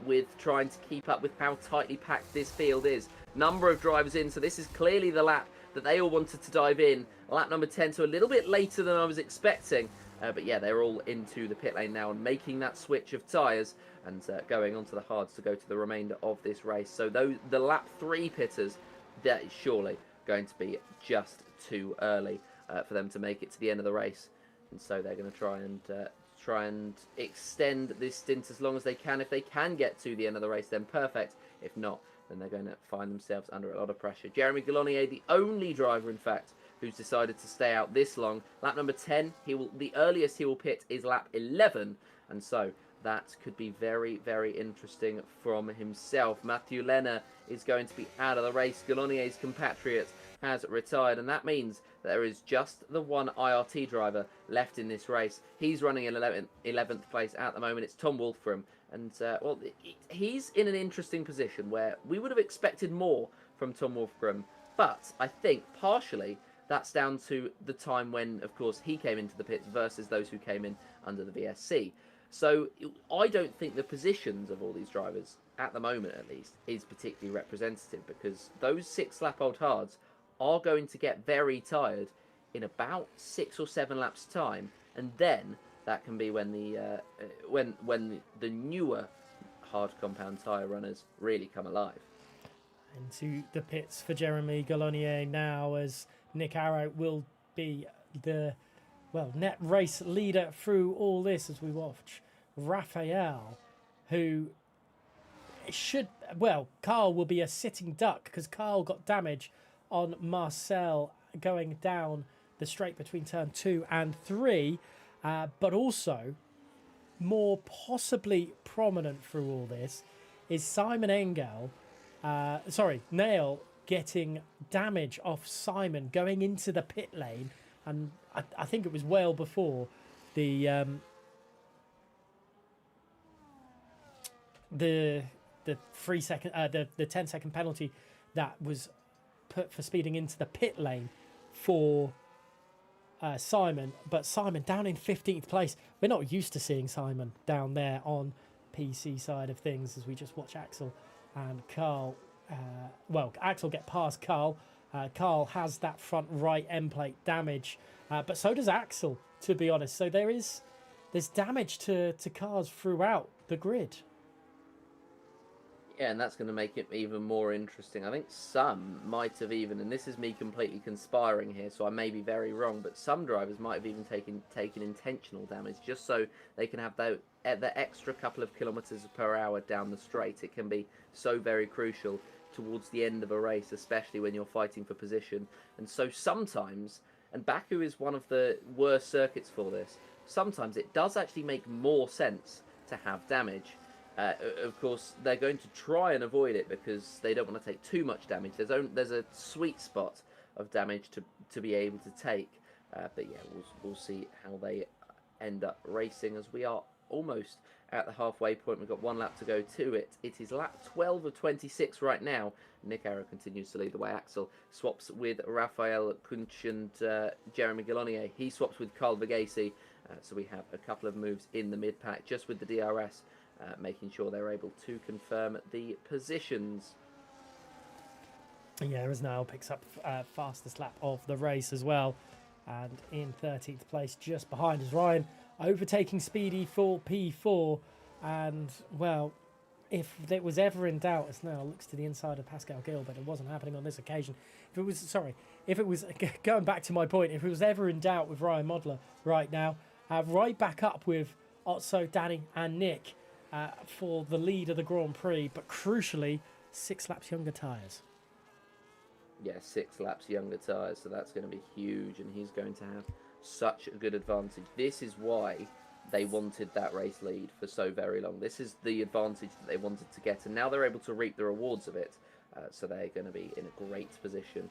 with trying to keep up with how tightly packed this field is. Number of drivers in, so this is clearly the lap that they all wanted to dive in. Lap number 10, so a little bit later than I was expecting. But yeah, they're all into the pit lane now and making that switch of tyres and going onto the hards to go to the remainder of this race. So the lap 3 pitters, that is surely going to be just too early for them to make it to the end of the race. And so they're going to try and extend this stint as long as they can. If they can get to the end of the race, then perfect. If not, then they're going to find themselves under a lot of pressure. Jeremy Galonier, the only driver, in fact, who's decided to stay out this long. Lap number 10, the earliest he will pit is lap 11, and so that could be very, very interesting from himself. Matthew Lehner is going to be out of the race. Galonier's compatriot has retired, and that means that there is just the one IRT driver left in this race. He's running in 11th place at the moment. It's Tom Wolfram, and well, he's in an interesting position where we would have expected more from Tom Wolfram, but I think partially that's down to the time when, of course, he came into the pits versus those who came in under the VSC. So I don't think the positions of all these drivers, at the moment at least, is particularly representative, because those 6-lap-old hards are going to get very tired in about 6 or 7 laps time, and then that can be when the newer hard compound tyre runners really come alive. Into the pits for Jeremy Galonier now, as Nick Arrow will be the net race leader through all this, as we watch Raphael, who Carl will be a sitting duck because Carl got damage on Marcel going down the straight between turn 2 and 3, but also more possibly prominent through all this is Simon Engel, Nail, getting damage off Simon going into the pit lane, and I think it was well before the 3-second the 10-second penalty that was put for speeding into the pit lane for Simon. But Simon down in 15th place. We're not used to seeing Simon down there on PC side of things, as we just watch Axel and Carl. Axel get past Carl. Carl has that front right end plate damage, but so does Axel, to be honest. So there's damage to cars throughout the grid. Yeah, and that's going to make it even more interesting. I think some might have even, and this is me completely conspiring here, so I may be very wrong, but some drivers might have even taken intentional damage just so they can have the extra couple of kilometres per hour down the straight. It can be so very crucial towards the end of a race, especially when you're fighting for position. And so sometimes, and Baku is one of the worst circuits for this, sometimes it does actually make more sense to have damage. Of course, they're going to try and avoid it because they don't want to take too much damage. There's a sweet spot of damage to be able to take. But yeah, we'll see how they end up racing, as we are almost at the halfway point. We've got 1 lap to go to it. It is lap 12 of 26 right now. Nick Arrow continues to lead the way. Axel swaps with Raphael Kunch and Jeremy Galonier. He swaps with Carl Verghese. So we have a couple of moves in the mid-pack just with the DRS. Making sure they're able to confirm the positions. Yeah, as Niall picks up fastest lap of the race as well. And in 13th place, just behind is Ryan, overtaking Speedy for P4. And, well, if it was ever in doubt, as Niall looks to the inside of Pascal Gil, but it wasn't happening on this occasion. If it was, going back to my point, if it was ever in doubt with Ryan Modler right now, right back up with Otso, Danny and Nick, for the lead of the Grand Prix, but crucially 6 laps younger tyres. Yeah, 6 laps younger tyres, so that's going to be huge, and he's going to have such a good advantage. This is why they wanted that race lead for so very long. This is the advantage that they wanted to get, and now they're able to reap the rewards of it. So they're going to be in a great position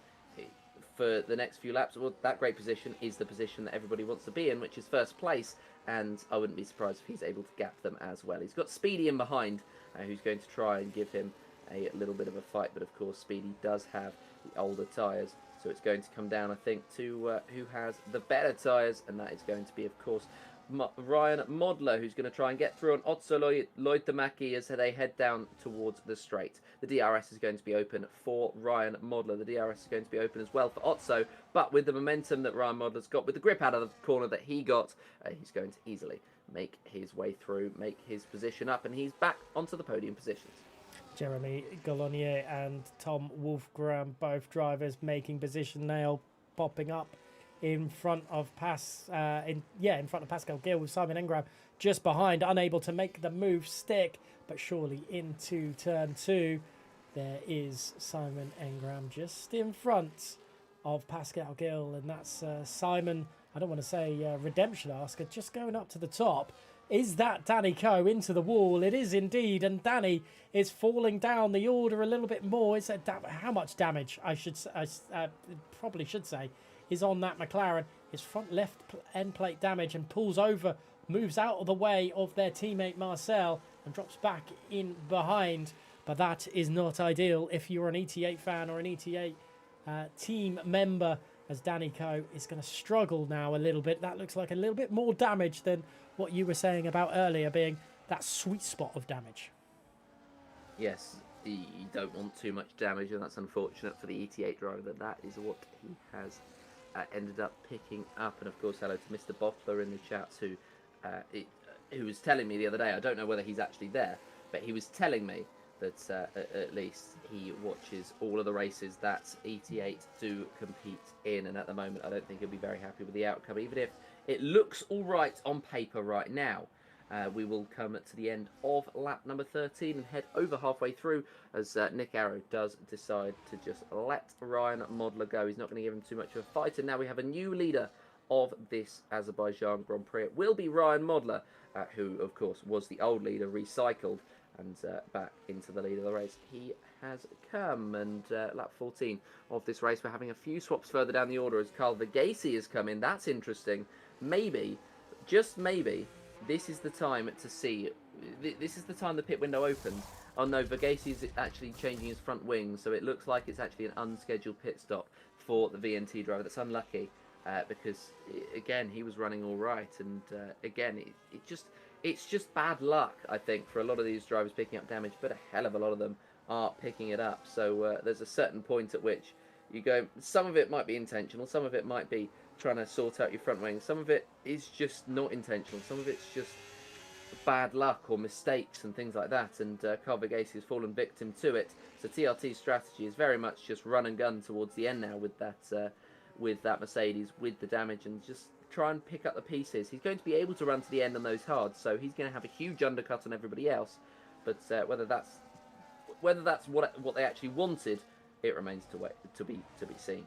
for the next few laps. Well, that great position is the position that everybody wants to be in, which is first place, and I wouldn't be surprised if he's able to gap them as well. He's got Speedy in behind, who's going to try and give him a little bit of a fight, but of course Speedy does have the older tyres, so it's going to come down, I think, to who has the better tyres, and that is going to be, of course, Ryan Modler, who's going to try and get through on Otso Loitamaki as they head down towards the straight. The DRS is going to be open for Ryan Modler. The DRS is going to be open as well for Otso, but with the momentum that Ryan Modler's got, with the grip out of the corner that he got, he's going to easily make his way through, make his position up, and he's back onto the podium positions. Jeremy Galonier and Tom Wolfgram, both drivers making position nail, popping up in front of Pascal Gill, with Simon Engram just behind, unable to make the move stick, but surely into turn 2. There is Simon Engram just in front of Pascal Gill, and that's Simon, I don't want to say redemption asker, just going up to the top. Is that Danny Coe into the wall? It is indeed, and Danny is falling down the order a little bit more. It's how much damage, I probably should say, is on that McLaren. His front left end plate damage, and pulls over, moves out of the way of their teammate Marcel, and drops back in behind. But that is not ideal if you're an ET8 fan or an ET8 team member, as Danny Coe is going to struggle now a little bit. That looks like a little bit more damage than what you were saying about earlier being that sweet spot of damage. Yes, you don't want too much damage, and that's unfortunate for the ET8 driver. That is what he has ended up picking up. And of course, hello to Mr. Bottler in the chat, who was telling me the other day, I don't know whether he's actually there, but he was telling me that at least he watches all of the races that ET8 do compete in, and at the moment I don't think he'll be very happy with the outcome, even if it looks all right on paper right now. We will come to the end of lap number 13 and head over halfway through, as Nick Arrow does decide to just let Ryan Modler go. He's not going to give him too much of a fight, and now we have a new leader of this Azerbaijan Grand Prix. It will be Ryan Modler, who of course was the old leader, recycled, and back into the lead of the race he has come. And lap 14 of this race, we're having a few swaps further down the order as Carl Verghese has come in. That's interesting. Maybe, just maybe, this is the time to see, this is the time the pit window opens. Oh no, Verghese is actually changing his front wing, so it looks like it's actually an unscheduled pit stop for the VNT driver. That's unlucky, because again, he was running all right, and again, it's just bad luck, I think, for a lot of these drivers picking up damage, but a hell of a lot of them are picking it up. So there's a certain point at which you go, some of it might be intentional, some of it might be trying to sort out your front wing, some of it is just not intentional, some of it's just bad luck or mistakes and things like that, and Carl Verghese has fallen victim to it. So TRT's strategy is very much just run and gun towards the end now with that Mercedes, with the damage, and just try and pick up the pieces. He's going to be able to run to the end on those hards, so he's going to have a huge undercut on everybody else. But whether that's what they actually wanted, it remains to be seen.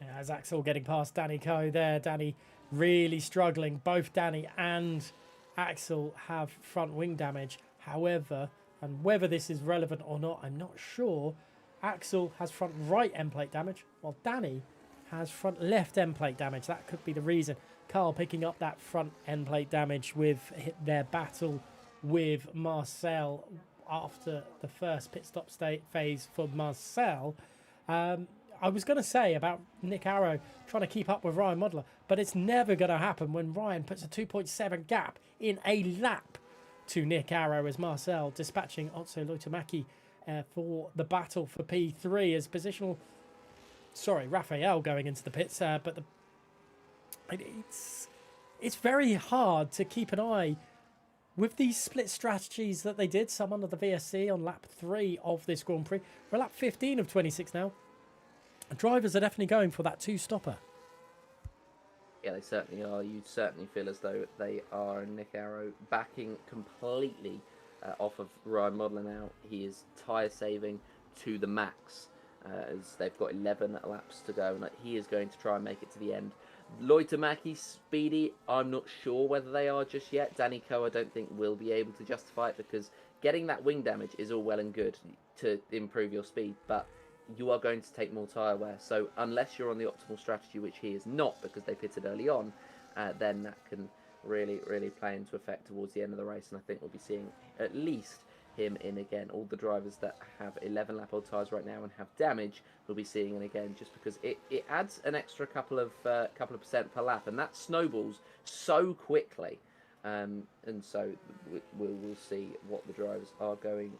Yeah, as Axel getting past Danny Coe there, Danny really struggling. Both Danny and Axel have front wing damage. However, and whether this is relevant or not, I'm not sure, Axel has front right end plate damage, while Danny has front left end plate damage. That could be the reason. Carl picking up that front end plate damage with their battle with Marcel after the first pit stop phase for Marcel. I was going to say about Nick Arrow trying to keep up with Ryan Modler, but it's never going to happen when Ryan puts a 2.7 gap in a lap to Nick Arrow, as Marcel dispatching Otso Loitamaki for the battle for P3 as positional. Sorry, Raphael going into the pits, but it's very hard to keep an eye with these split strategies that they did. Some under the VSC on lap 3 of this Grand Prix. We're lap 15 of 26 now. Drivers are definitely going for that two-stopper. Yeah, they certainly are. You certainly feel as though they are. Nick Arrow backing completely off of Ryan Modler now. He is tyre saving to the max, as they've got 11 laps to go, and he is going to try and make it to the end. Loitamaki, Speedy, I'm not sure whether they are just yet. Danny Coe, I don't think will be able to justify it, because getting that wing damage is all well and good to improve your speed, but you are going to take more tyre wear. So unless you're on the optimal strategy, which he is not because they pitted early on, then that can really, really play into effect towards the end of the race. And I think we'll be seeing at least him in again. All the drivers that have 11 lap old tyres right now and have damage, we'll be seeing him again, just because it adds an extra couple of percent per lap, and that snowballs so quickly. And so we'll see what the drivers are going.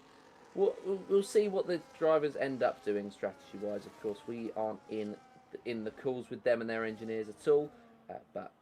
We'll see what the drivers end up doing strategy-wise. Of course, we aren't in the calls with them and their engineers at all, but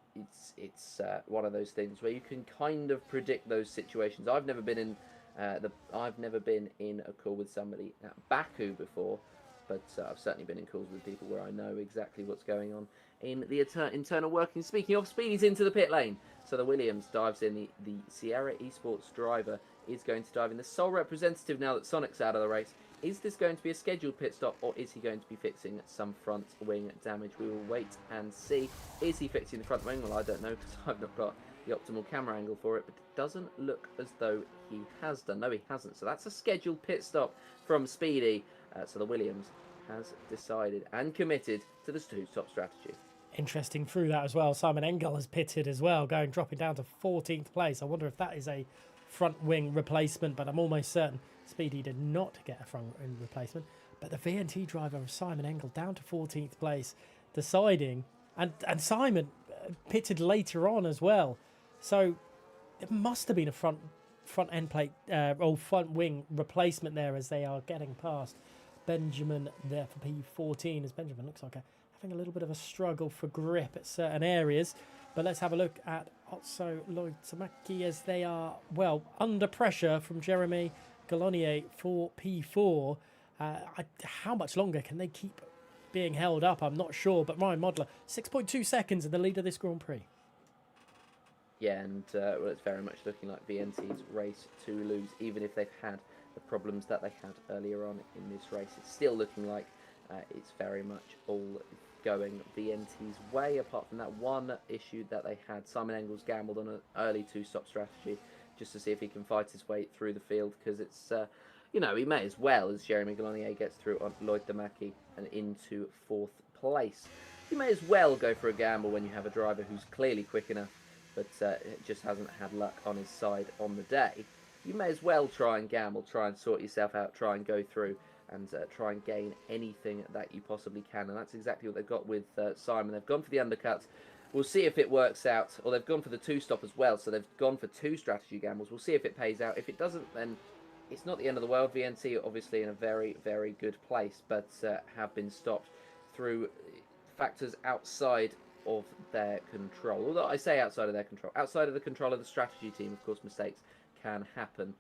it's one of those things where you can kind of predict those situations. I've never been in a call with somebody at Baku before, but I've certainly been in calls with people where I know exactly what's going on in the internal workings. Speaking of, Speedy's into the pit lane. So the Williams dives in. The Sierra Esports driver is going to dive in. The sole representative now that Sonic's out of the race. Is this going to be a scheduled pit stop, or is he going to be fixing some front wing damage? We will wait and see. Is he fixing the front wing? Well, I don't know, because I've not got the optimal camera angle for it, but it doesn't look as though he has done. No, he hasn't. So that's a scheduled pit stop from Speedy. So the Williams has decided and committed to the two-stop strategy. Interesting through that as well. Simon Engel has pitted as well, dropping down to 14th place. I wonder if that is a front wing replacement, but I'm almost certain Speedy did not get a front wing replacement. But the VNT driver of Simon Engel down to 14th place, deciding, and Simon pitted later on as well. So it must have been a front end plate or front wing replacement there, as they are getting past Benjamin there for P14, as Benjamin looks like having a little bit of a struggle for grip at certain areas. But let's have a look at Otso Loitamaki, as they are, well, under pressure from Jeremy Galonier for P4. How much longer can they keep being held up? I'm not sure. But Ryan Modler, 6.2 seconds in the lead of this Grand Prix. Yeah, and well, it's very much looking like VNT's race to lose, even if they've had the problems that they had earlier on in this race. It's still looking like it's very much all going VNT's way, apart from that one issue that they had. Simon Engel's gambled on an early two-stop strategy just to see if he can fight his way through the field, because it's, he may as well, as Jeremy Galonier gets through on Loitamaki and into 4th place. You may as well go for a gamble when you have a driver who's clearly quick enough, but just hasn't had luck on his side on the day. You may as well try and gamble, try and sort yourself out, try and go through and try and gain anything that you possibly can. And that's exactly what they've got with Simon. They've gone for the undercut. We'll see if it works out. Or they've gone for the two-stop as well, so they've gone for 2 strategy gambles. We'll see if it pays out. If it doesn't, then it's not the end of the world. VNT are obviously in a very, very good place, but have been stopped through factors outside of their control. Although I say outside of their control. Outside of the control of the strategy team, of course, mistakes can happen.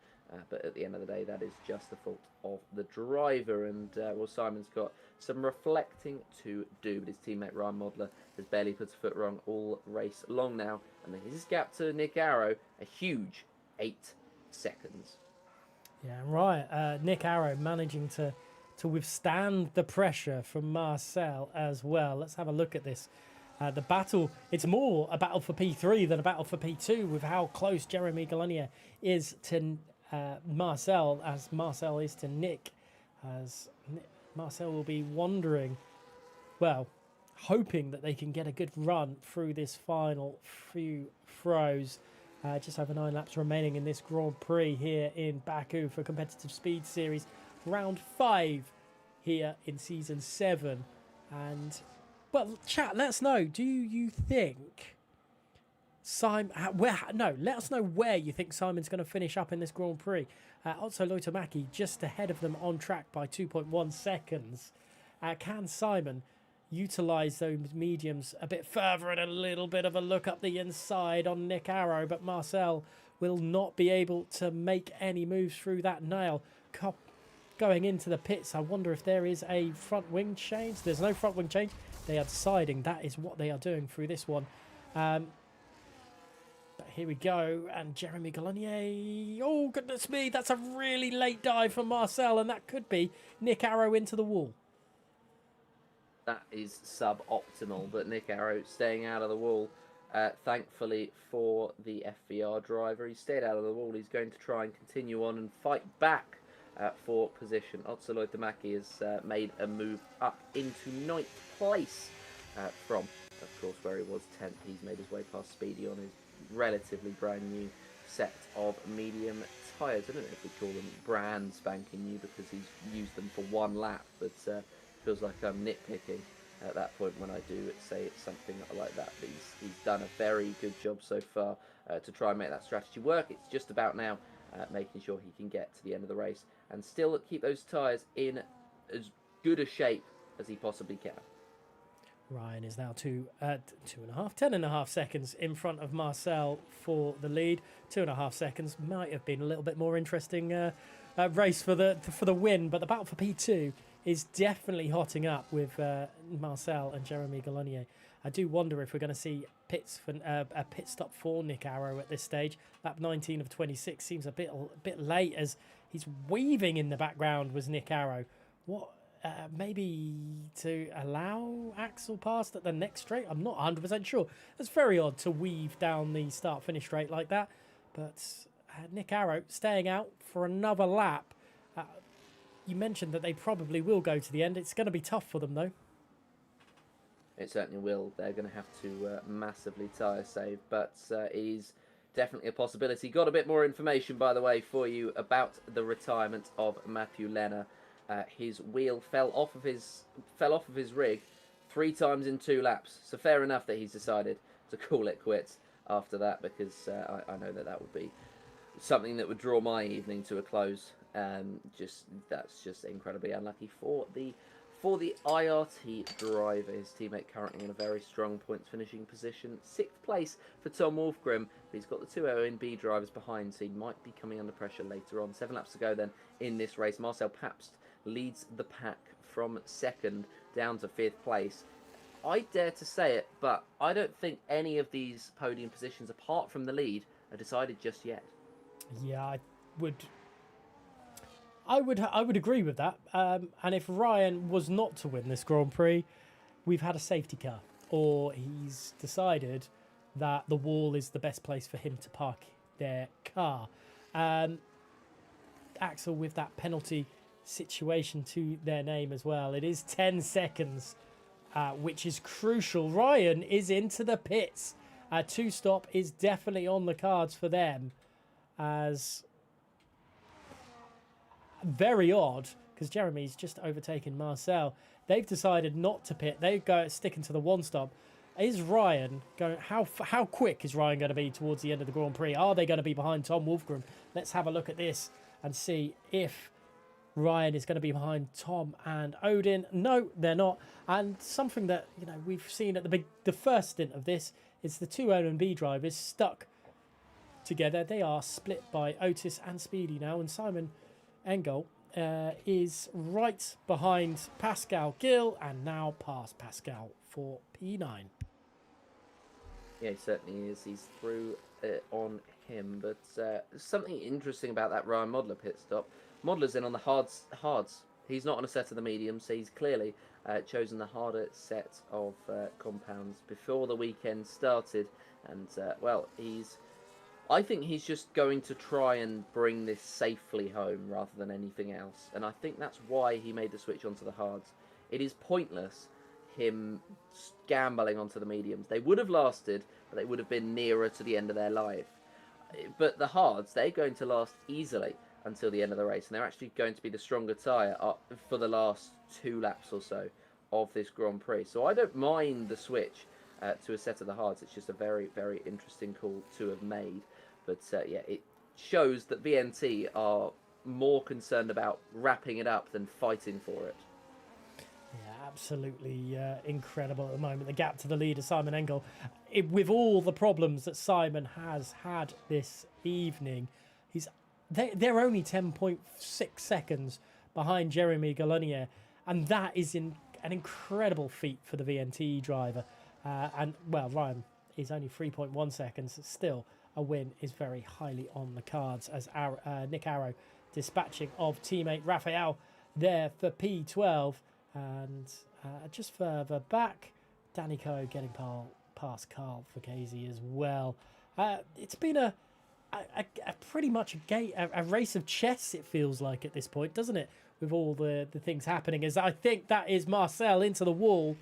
But at the end of the day, that is just the fault of the driver. And, well, Simon's got some reflecting to do. But his teammate, Ryan Modler, has barely put a foot wrong all race long now. And his gap to Nick Arrow, a huge 8 seconds. Yeah, right. Nick Arrow managing to withstand the pressure from Marcel as well. Let's have a look at this. The battle, it's more a battle for P3 than a battle for P2, with how close Jeremy Galonier is to Marcel, as Marcel is to Nick. As Marcel will be wondering, well, hoping that they can get a good run through this final few throws. Just over 9 laps remaining in this Grand Prix here in Baku for Competitive Speed Series. Round 5 here in Season 7. And, well, chat, let us know. Do you think let us know where you think Simon's going to finish up in this Grand Prix. Also, Loitamaki just ahead of them on track by 2.1 seconds. Can Simon utilise those mediums a bit further and a little bit of a look up the inside on Nick Arrow? But Marcel will not be able to make any moves through that nail. Going into the pits, I wonder if there is a front wing change. There's no front wing change. They are deciding that is what they are doing through this one. But here we go, and Jeremy Galonier, oh goodness me, that's a really late dive from Marcel, and that could be Nick Arrow into the wall. that is suboptimal. But Nick Arrow staying out of the wall. Thankfully for the FVR driver, he stayed out of the wall. He's going to try and continue on and fight back for position. Otseloid Damaki has made a move up into 9th place from, of course, where he was 10th. He's made his way past Speedy on his relatively brand new set of medium tyres. I don't know if we call them brand spanking new because he's used them for one lap, but feels like I'm nitpicking at that point when I do say it's something like that. But he's done a very good job so far to try and make that strategy work. It's just about now making sure he can get to the end of the race and still keep those tyres in as good a shape as he possibly can. Ryan is now 10.5 seconds in front of Marcel for the lead. 2.5 seconds might have been a little bit more interesting race for the win, but the battle for P2 is definitely hotting up with Marcel and Jeremy Galonier. I do wonder if we're going to see a pit stop for Nick Arrow at this stage. Lap 19 of 26 seems a bit late as he's weaving in the background was Nick Arrow. What? Maybe to allow Axel past at the next straight? I'm not 100% sure. It's very odd to weave down the start-finish straight like that. But Nick Arrow staying out for another lap. You mentioned that they probably will go to the end. It's going to be tough for them, though. It certainly will. They're going to have to massively tyre save, but is definitely a possibility. Got a bit more information, by the way, for you about the retirement of Matthew Lehner. His wheel fell off of his rig 3 times in 2 laps. So fair enough that he's decided to call it quits after that, because I know that would be something that would draw my evening to a close. That's just incredibly unlucky for the IRT driver. His teammate currently in a very strong points finishing position. 6th place for Tom Wolfgrim, but he's got the 2 ONB drivers behind, so he might be coming under pressure later on. 7 laps to go then in this race. Marcel Pabst leads the pack from 2nd down to 5th place. I dare to say it, but I don't think any of these podium positions, apart from the lead, are decided just yet. Yeah, I would agree with that. And if Ryan was not to win this Grand Prix, we've had a safety car, or he's decided that the wall is the best place for him to park their car. Axel with that penalty situation to their name as well. It is 10 seconds, which is crucial. Ryan is into the pits. 2-stop is definitely on the cards for them, as very odd, because Jeremy's just overtaken Marcel. They've decided not to pit. They go sticking to the 1-stop. Is Ryan going? How quick is Ryan going to be towards the end of the Grand Prix? Are they going to be behind Tom Wolfgrim? Let's have a look at this and see if Ryan is going to be behind Tom and Odin. No, they're not. And something that we've seen at the first stint of this is the 2 ONB drivers stuck together. They are split by Otis and Speedy now, and Simon Engel is right behind Pascal Gill and now past Pascal for P9. Yeah, he certainly is. He's through on him. But something interesting about that Ryan Modler pit stop. Modler's in on the hards. He's not on a set of the mediums, so he's clearly chosen the harder set of compounds before the weekend started. And, I think he's just going to try and bring this safely home rather than anything else. And I think that's why he made the switch onto the hards. It is pointless him gambling onto the mediums. They would have lasted, but they would have been nearer to the end of their life. But the hards, they're going to last easily until the end of the race. And they're actually going to be the stronger tyre for the last 2 laps or so of this Grand Prix. So I don't mind the switch to a set of the hards. It's just a very, very interesting call to have made. But it shows that VNT are more concerned about wrapping it up than fighting for it. Yeah, absolutely incredible at the moment. The gap to the leader, Simon Engel, with all the problems that Simon has had this evening, they're only 10.6 seconds behind Jeremy Galonier, and that is an incredible feat for the VNT driver. Ryan is only 3.1 seconds. Still, a win is very highly on the cards, as Nick Arrow dispatching of teammate Raphael there for P12. And Just further back, Danny Coe getting past Carl Fugazi as well. It's been a pretty much a race of chess, it feels like at this point, doesn't it? With all the things happening. As I think that is Marcel into the wall.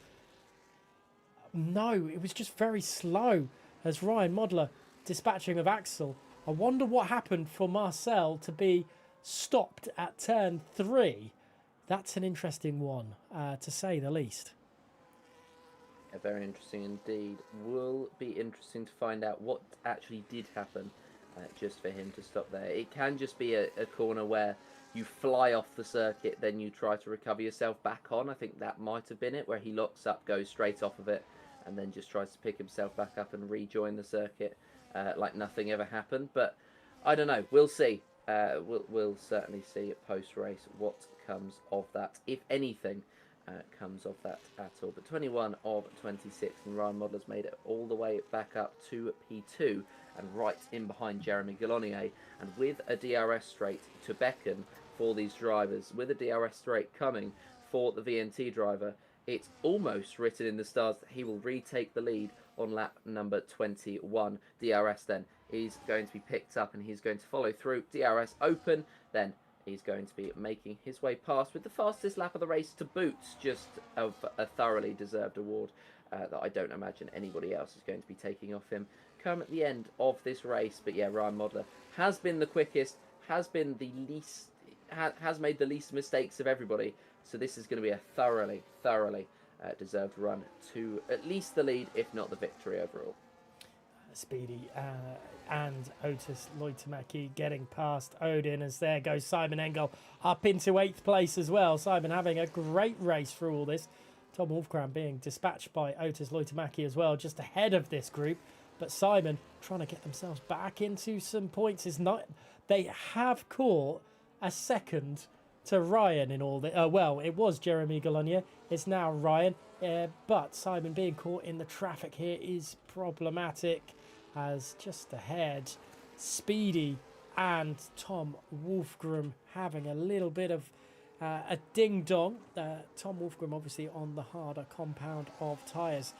No, it was just very slow as Ryan Modler dispatching of Axel. I wonder what happened for Marcel to be stopped at turn 3. That's an interesting one, to say the least. Yeah, very interesting indeed. Will be interesting to find out what actually did happen just for him to stop there. It can just be a corner where you fly off the circuit, then you try to recover yourself back on. I think that might have been it, where he locks up, goes straight off of it, and then just tries to pick himself back up and rejoin the circuit like nothing ever happened. But I don't know. We'll see. We'll certainly see post-race what comes of that, if anything comes of that at all. But 21 of 26, and Ryan Modler's made it all the way back up to P2 and right in behind Jeremy Gallonier. And with a DRS straight to beckon for these drivers, with a DRS straight coming for the VNT driver, it's almost written in the stars that he will retake the lead on lap number 21. DRS then is going to be picked up and he's going to follow through. DRS open, then he's going to be making his way past with the fastest lap of the race to boot, just of a thoroughly deserved award that I don't imagine anybody else is going to be taking off him come at the end of this race. But yeah, Ryan Modler has been the quickest, has been the least, has made the least mistakes of everybody. So this is going to be a thoroughly deserved run to at least the lead, if not the victory overall. Speedy and Otis Loitamaki getting past Odin, as there goes Simon Engel up into 8th place as well. Simon having a great race through all this. Tom Wolfgram being dispatched by Otis Loitamaki as well, just ahead of this group. But Simon trying to get themselves back into some points. Is not. They have caught a second to Ryan in all the. Well, it was Jeremy Gallonier. It's now Ryan. But Simon being caught in the traffic here is problematic, as just ahead, Speedy and Tom Wolfgram having a little bit of a ding-dong. Tom Wolfgram obviously on the harder compound of tyres.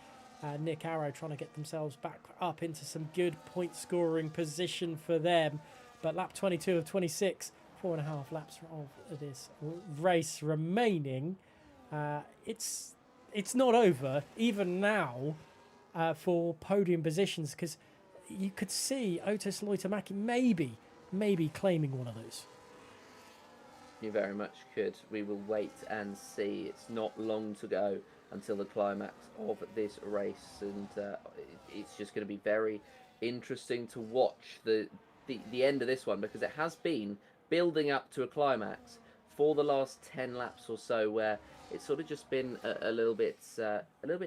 Nick Arrow trying to get themselves back up into some good point-scoring position for them. But lap 22 of 26, 4.5 laps of this race remaining. It's not over, even now, for podium positions, because you could see Otis Loitamaki maybe claiming one of those. You very much could. We will wait and see. It's not long to go until the climax of this race, and it's just going to be very interesting to watch the end of this one, because it has been building up to a climax for the last 10 laps or so, where it's sort of just been a little bit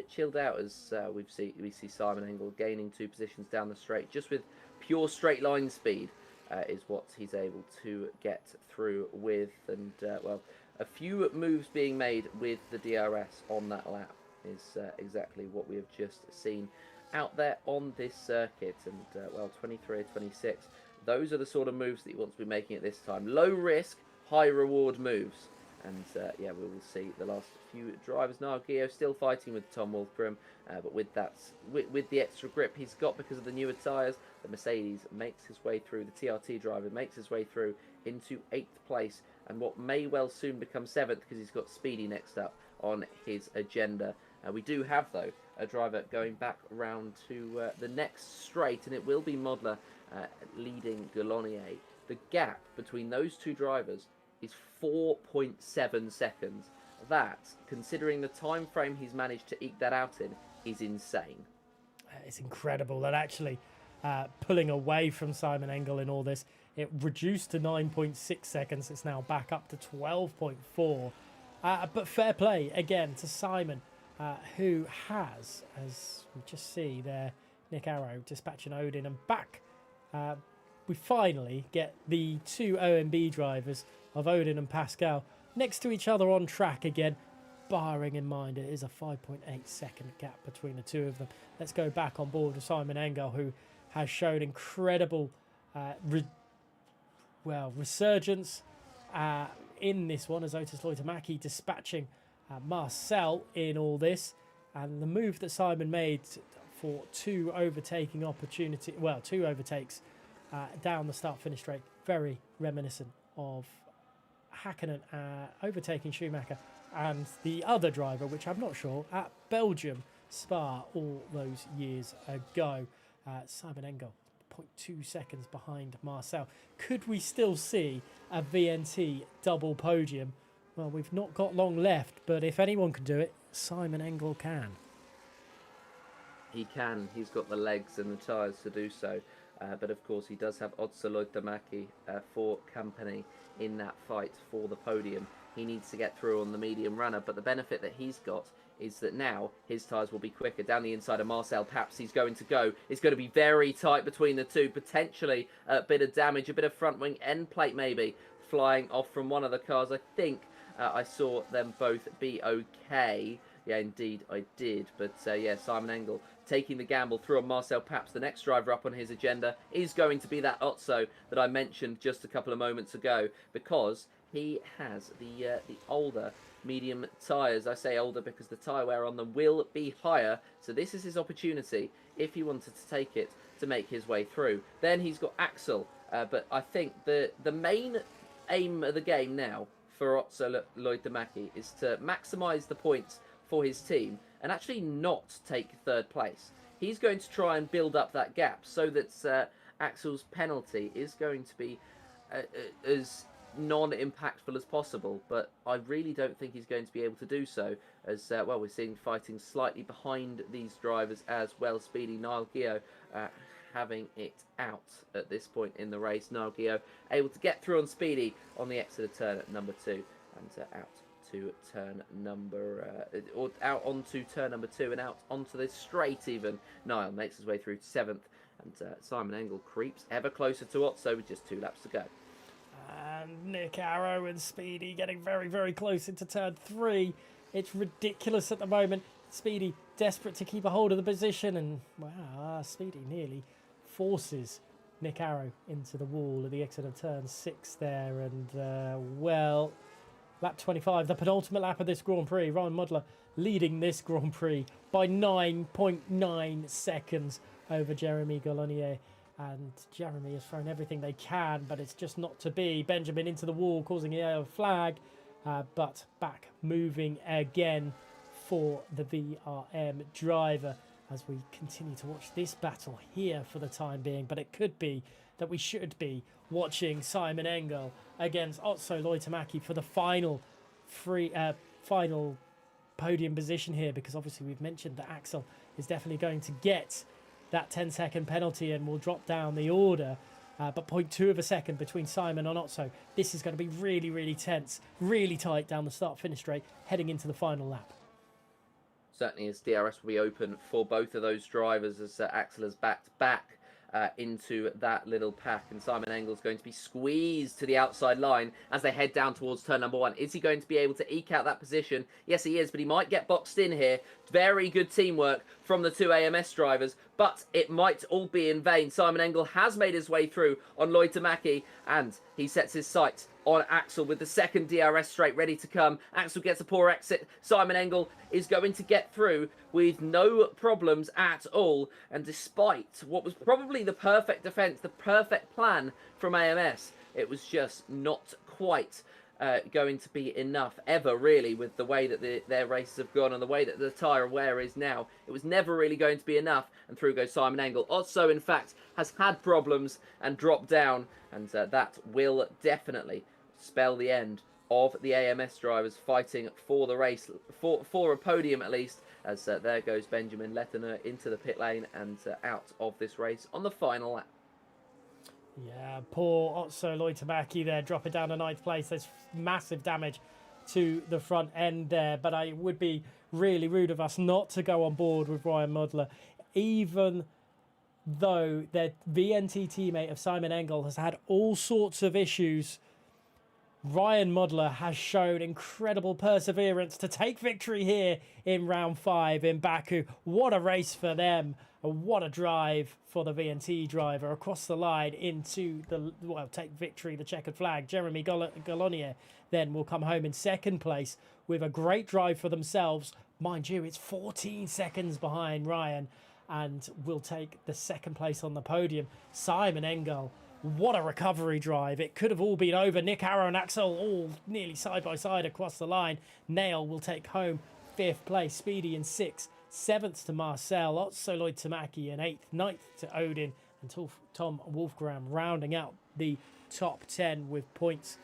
chilled out, as we see Simon Engel gaining 2 positions down the straight just with pure straight line speed. Is what he's able to get through with, and well, a few moves being made with the DRS on that lap is exactly what we have just seen out there on this circuit. And well, 23 or 26, those are the sort of moves that he wants to be making at this time. Low risk, high reward moves. And yeah, we will see the last few drivers. Nargio still fighting with Tom Wolfgram, but with the extra grip he's got because of the newer tyres, the Mercedes makes his way through. The TRT driver makes his way through into 8th place, and what may well soon become 7th, because he's got Speedy next up on his agenda. We do have, though, a driver going back round to the next straight, and it will be Modler leading Gallonier. The gap between those two drivers is 4.7 seconds. That, considering the time frame he's managed to eke that out in, is insane. It's incredible that actually pulling away from Simon Engel in all this, it reduced to 9.6 seconds. It's now back up to 12.4. But fair play again to Simon, who has, as we just see there, Nick Arrow dispatching Odin, and back we finally get the 2 OMB drivers of Odin and Pascal next to each other on track again, bearing in mind it is a 5.8 second gap between the two of them. Let's go back on board with Simon Engel, who has shown incredible resurgence in this one, as Otis Loitamaki dispatching Marcel in all this, and the move that Simon made for two overtakes down the start-finish straight, very reminiscent of Hakkinen overtaking Schumacher and the other driver, which I'm not sure, at Belgium Spa all those years ago. Simon Engel, 0.2 seconds behind Marcel. Could we still see a VNT double podium? Well, we've not got long left, but if anyone can do it, Simon Engel can. He can. He's got the legs and the tyres to do so. But of course, he does have Otso Loitamaki for company in that fight for the podium. He needs to get through on the medium runner, but the benefit that he's got is that now his tyres will be quicker. Down the inside of Marcel Paps, he's going to go. It's going to be very tight between the two. Potentially a bit of damage, a bit of front wing end plate maybe flying off from one of the cars. I think I saw them both be okay. Yeah, indeed, I did. But yeah, Simon Engel taking the gamble through on Marcel Paps. The next driver up on his agenda is going to be that Otso that I mentioned just a couple of moments ago, because he has the older medium tyres. I say older because the tyre wear on them will be higher. So this is his opportunity, if he wanted to take it, to make his way through. Then he's got Axel. But I think the main aim of the game now for Otso Loitamaki is to maximise the points for his team and actually not take third place. He's going to try and build up that gap so that Axel's penalty is going to be as non-impactful as possible, but I really don't think he's going to be able to do so, as well, we're seeing fighting slightly behind these drivers as well. Speedy Niall Gio having it out at this point in the race. Niall Gio able to get through on Speedy on the exit of turn at number 2 and out to turn number or out onto turn number 2 and out onto this straight even. Niall makes his way through to 7th, and Simon Engel creeps ever closer to Otso with just 2 laps to go. And Nick Arrow and Speedy getting very, very close into turn 3. It's ridiculous at the moment. Speedy desperate to keep a hold of the position, and wow, Speedy nearly forces Nick Arrow into the wall at the exit of turn 6 there. And well, lap 25, the penultimate lap of this Grand Prix. Ryan Mudler leading this Grand Prix by 9.9 seconds over Jeremy Gallonier. And Jeremy has thrown everything they can, but it's just not to be. Benjamin into the wall, causing a yellow flag, but back moving again for the VRM driver as we continue to watch this battle here for the time being. But it could be that we should be watching Simon Engel against Otso Loitamaki for the final podium position here, because obviously we've mentioned that Axel is definitely going to get that 10-second penalty and will drop down the order. But 0.2 of a second between Simon and Otso. This is going to be really, really tense, really tight down the start-finish straight, heading into the final lap. Certainly, as DRS will be open for both of those drivers as Axel has backed back into that little pack, and Simon Engel's going to be squeezed to the outside line as they head down towards turn number 1. Is he going to be able to eke out that position? Yes, he is, but he might get boxed in here. Very good teamwork from the 2 AMS drivers, but it might all be in vain. Simon Engel has made his way through on Loitamaki, and he sets his sights on Axel with the second DRS straight ready to come. Axel gets a poor exit. Simon Engel is going to get through with no problems at all. And despite what was probably the perfect defence, the perfect plan from AMS, it was just not quite going to be enough ever, really, with the way that their races have gone and the way that the tyre wear is now. It was never really going to be enough, and through goes Simon Engel. Otso, in fact, has had problems and dropped down, and that will definitely spell the end of the AMS drivers fighting for the race, for a podium at least, as there goes Benjamin Lettener into the pit lane and out of this race on the final lap. Yeah, poor Otso Loitamaki there, dropping down to 9th place. There's massive damage to the front end there, but it would be really rude of us not to go on board with Ryan Mudler, even though their VNT teammate of Simon Engel has had all sorts of issues Ryan Modler has shown incredible perseverance to take victory here in round 5 in Baku. What a race for them. What a drive for the VNT driver across the line into the, well, take victory, the checkered flag. Jeremy Galonier then will come home in second place with a great drive for themselves. Mind you, it's 14 seconds behind Ryan and will take the second place on the podium. Simon Engel, what a recovery drive. It could have all been over. Nick Arrow and Axel all nearly side by side across the line. Nail will take home 5th place. Speedy in 6th. 7th to Marcel. Otso Lloyd Tamaki in 8th. 9th to Odin. And Tom Wolfgram rounding out the top 10 with points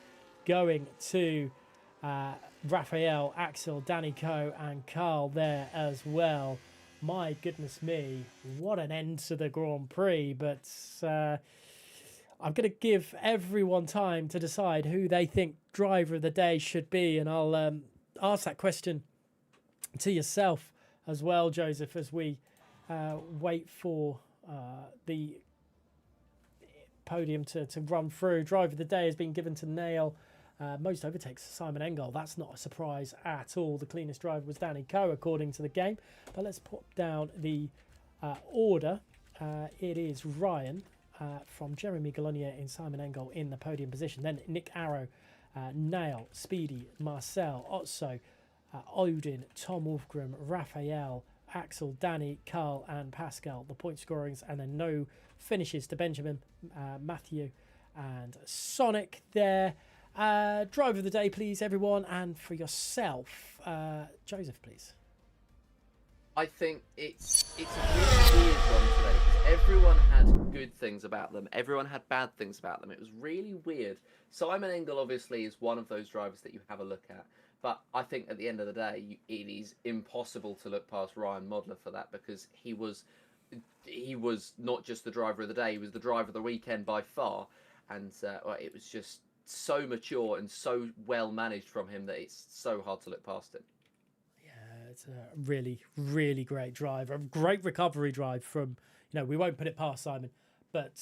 going to Raphael, Axel, Danny Coe and Carl there as well. My goodness me, what an end to the Grand Prix. But I'm going to give everyone time to decide who they think driver of the day should be. And I'll ask that question to yourself as well, Joseph, as we wait for the podium to run through. Driver of the day has been given to Nail. Most overtakes Simon Engel. That's not a surprise at all. The cleanest driver was Danny Coe, according to the game. But let's put down the order. It is Ryan from Jeremy Galonier in Simon Engel in the podium position. Then Nick Arrow, Nail, Speedy, Marcel, Otso, Odin, Tom Wolfgram, Raphael, Axel, Danny, Carl and Pascal, the point scorings, and then no finishes to Benjamin, Matthew and Sonic there. Driver of the day, please, everyone. And for yourself, Joseph, please. I think it's a really weird one today. Everyone had good things about them. Everyone had bad things about them. It was really weird. Simon Engel obviously is one of those drivers that you have a look at. But I think at the end of the day, it is impossible to look past Ryan Modler for that, because he was not just the driver of the day, he was the driver of the weekend by far. And it was just so mature and so well managed from him that it's so hard to look past it. It's a really, really great drive. A great recovery drive from, we won't put it past Simon, but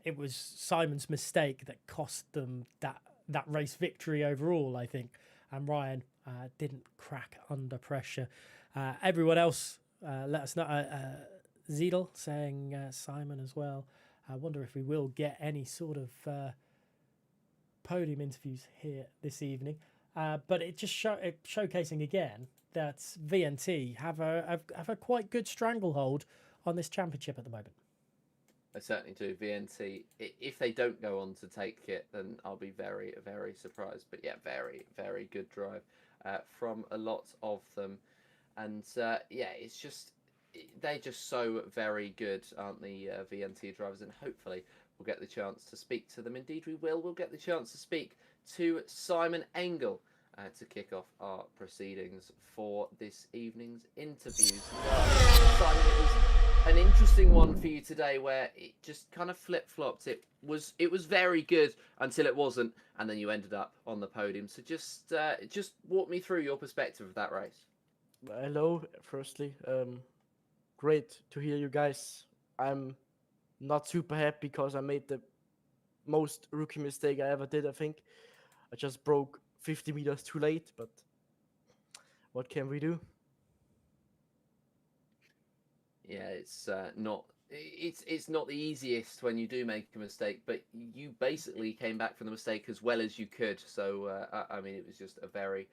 it was Simon's mistake that cost them that race victory overall, I think. And Ryan didn't crack under pressure. Everyone else, let us know. Zedel saying Simon as well. I wonder if we will get any sort of podium interviews here this evening. But it just showcasing again that VNT have a quite good stranglehold on this championship at the moment. They certainly do. VNT, if they don't go on to take it, then I'll be very, very surprised. But yeah, very, very good drive from a lot of them. And it's just, they're just so very good, aren't the VNT drivers? And hopefully we'll get the chance to speak to them. Indeed we will. We'll get the chance to speak to Simon Engel to kick off our proceedings for this evening's interviews. Simon, it was an interesting one for you today, where it just kind of flip-flopped. It was very good until it wasn't, and then you ended up on the podium. So just walk me through your perspective of that race. Hello, firstly. Great to hear you guys. I'm not super happy because I made the most rookie mistake I ever did, I think. I just broke 50 meters too late, but what can we do? Yeah, it's not the easiest when you do make a mistake, but you basically came back from the mistake as well as you could. So I mean, it was just a very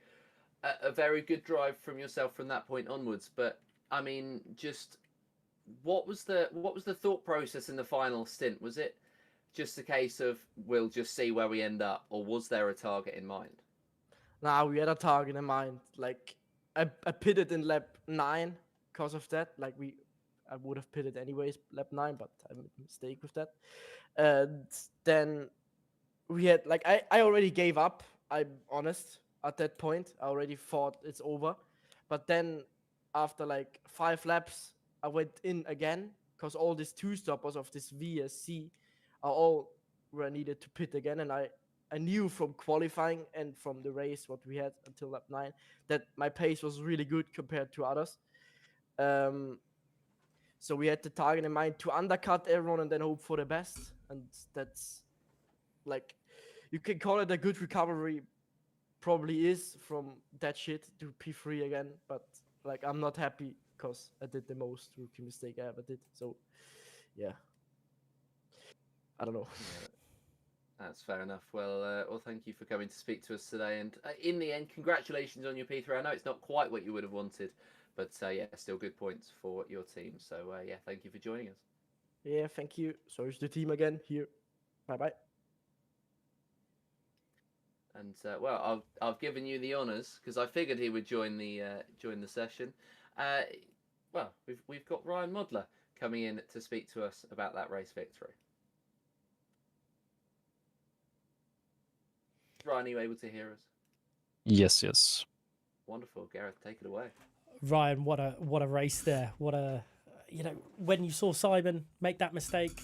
good drive from yourself from that point onwards. But I mean, just what was the thought process in the final stint? Was it just a case of we'll just see where we end up, or was there a target in mind? Nah, we had a target in mind. Like I pitted in lap 9 because of that. Like I would have pitted anyways lap 9, but I made a mistake with that. And then we had I already gave up. I'm honest. At that point, I already thought it's over. But then after 5 laps, I went in again because all these 2-stoppers of this VSC are all where I needed to pit again. And I knew from qualifying and from the race what we had until lap 9 that my pace was really good compared to others. So we had the target in mind to undercut everyone and then hope for the best. And that's you can call it a good recovery. Probably is from that shit to P3 again, but like I'm not happy because I did the most rookie mistake I ever did. So yeah, I don't know. Yeah, that's fair enough. Well, thank you for coming to speak to us today. And in the end, congratulations on your P3. I know it's not quite what you would have wanted, but yeah, still good points for your team. So yeah, thank you for joining us. Yeah, thank you. So is the team again here. Bye bye. And well, I've given you the honours because I figured he would join the session. Well, we've got Ryan Modler coming in to speak to us about that race victory. Ryan, are you able to hear us? Yes. Wonderful, Gareth, take it away. Ryan, what a race there! What a when you saw Simon make that mistake,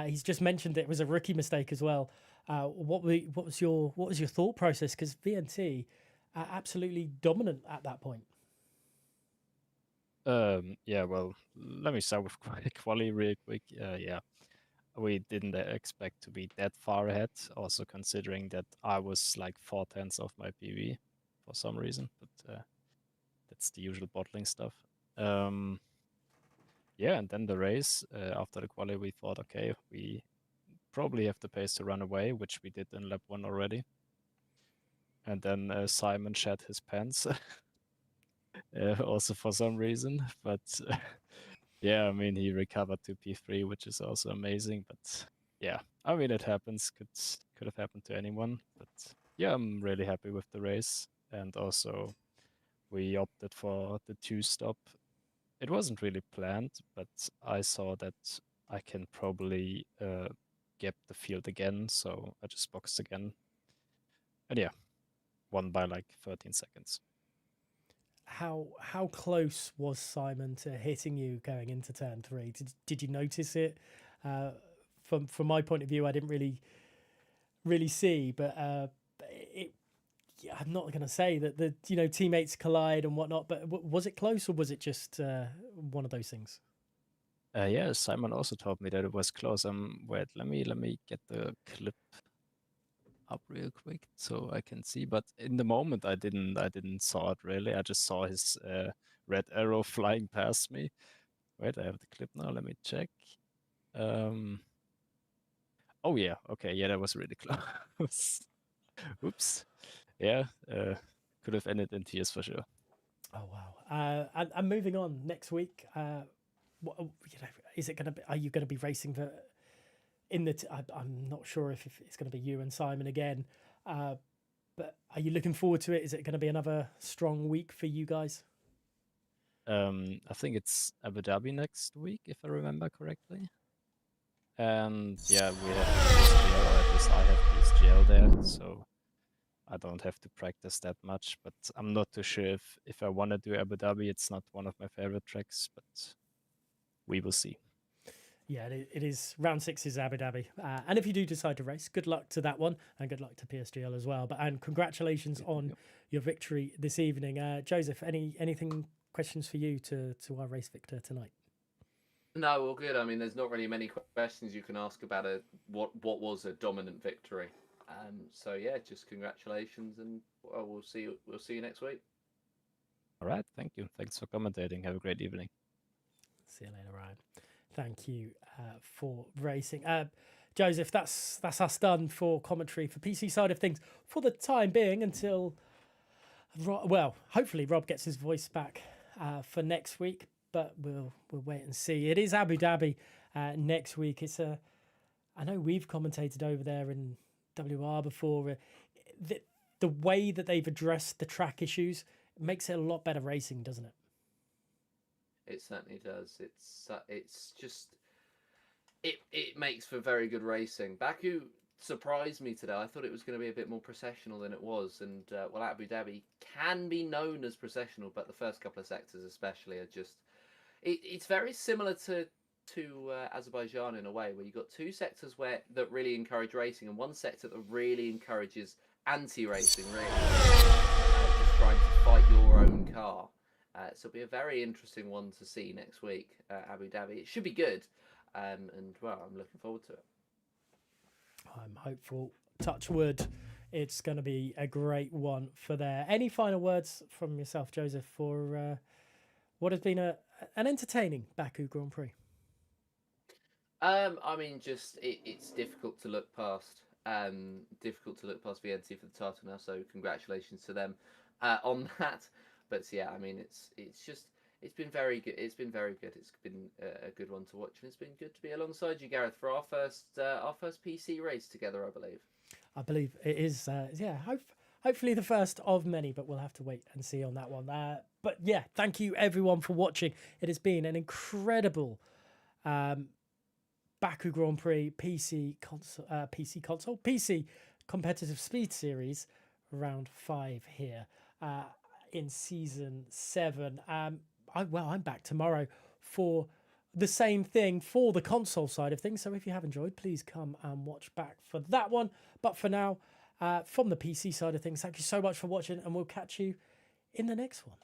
he's just mentioned it was a rookie mistake as well. What was your thought process? Because VNT are absolutely dominant at that point. Yeah, well, let me start with quali real quick. Yeah, we didn't expect to be that far ahead, also considering that I was like 4/10 of my PV for some reason, but that's the usual bottling stuff. Yeah, and then the race, after the quali, we thought, okay, we probably have the pace to run away, which we did in lap 1 already. And then Simon shed his pants, also for some reason, but yeah, I mean, he recovered to P3, which is also amazing. But yeah, I mean, it happens. Could have happened to anyone. But yeah, I'm really happy with the race. And also, we opted for the 2-stop. It wasn't really planned, but I saw that I can probably get the field again. So I just boxed again. And yeah, won by like 13 seconds. How close was Simon to hitting you going into turn 3? Did you notice it? From my point of view, I didn't really see, but I'm not going to say that the teammates collide and whatnot. But was it close, or was it just one of those things? Yeah, Simon also told me that it was close. Wait, let me get the clip up real quick so I can see. But in the moment, I didn't saw it really. I just saw his red arrow flying past me. Wait, I have the clip now. Let me check. Oh yeah, okay, yeah, that was really close. Oops. Yeah, could have ended in tears for sure. Oh wow! And moving on next week. Is it going to be? Are you going to be racing for? I'm not sure if it's going to be you and Simon again. But are you looking forward to it? Is it going to be another strong week for you guys? I think it's Abu Dhabi next week, if I remember correctly. And yeah, we have PSGL, or at least I have PSGL there, so I don't have to practice that much. But I'm not too sure if I want to do Abu Dhabi. It's not one of my favorite tracks, but we will see. Yeah, it is. Round 6 is Abu Dhabi, and if you do decide to race, good luck to that one, and good luck to PSGL as well. And congratulations on your victory this evening, Joseph. Anything questions for you to our race victor tonight? No, well, good. I mean, there's not really many questions you can ask about what was a dominant victory. So yeah, just congratulations, and we'll see you next week. All right, thank you. Thanks for commentating. Have a great evening. See you later, Ryan. Thank you for racing. Joseph, that's us done for commentary for PC side of things for the time being until, well, hopefully Rob gets his voice back for next week, but we'll wait and see. It is Abu Dhabi next week. I know we've commentated over there in WR before. The way that they've addressed the track issues makes it a lot better racing, doesn't it? It certainly does. It's just it makes for very good racing. Baku surprised me today. I thought it was going to be a bit more processional than it was, and well, Abu Dhabi can be known as processional, but the first couple of sectors especially are just it's very similar to Azerbaijan in a way, where you've got two sectors that really encourage racing, and one sector that really encourages anti-racing, really just trying to fight your own car. So it'll be a very interesting one to see next week, Abu Dhabi. It should be good, and well, I'm looking forward to it. I'm hopeful touch wood, it's going to be a great one for there. Any final words from yourself, Joseph, for what has been an entertaining Baku Grand Prix? I mean, just it's difficult to look past. Difficult to look past VNT for the title now. So congratulations to them on that. But yeah, I mean, it's been very good. It's been very good. It's been a good one to watch, and it's been good to be alongside you, Gareth, for our first PC race together, I believe. I believe it is. Hopefully the first of many, but we'll have to wait and see on that one. But yeah, thank you everyone for watching. It has been an incredible Baku Grand Prix PC competitive speed series round 5 here in season 7. I'm back tomorrow for the same thing for the console side of things. So if you have enjoyed, please come and watch back for that one. But for now, from the PC side of things, thank you so much for watching, and we'll catch you in the next one.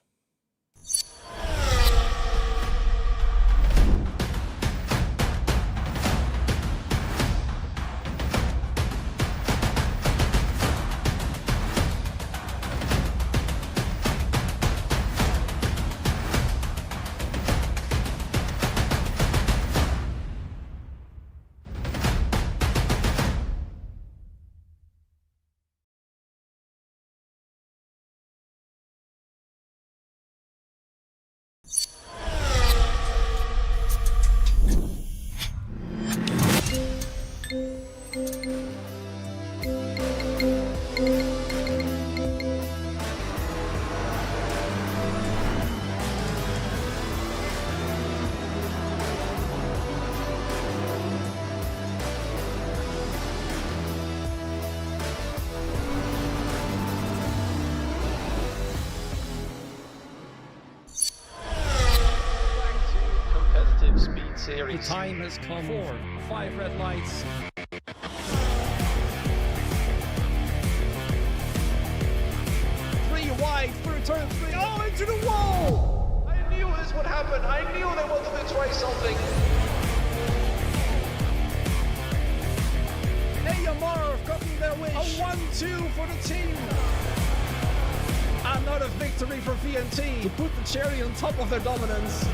The time has come. 4, 5 red lights. 3 wide through turn 3. Oh, into the wall! I knew this would happen. I knew they wanted to try something. Yamar have gotten their wish. A 1-2 for the team. Another victory for VNT to put the cherry on top of their dominance.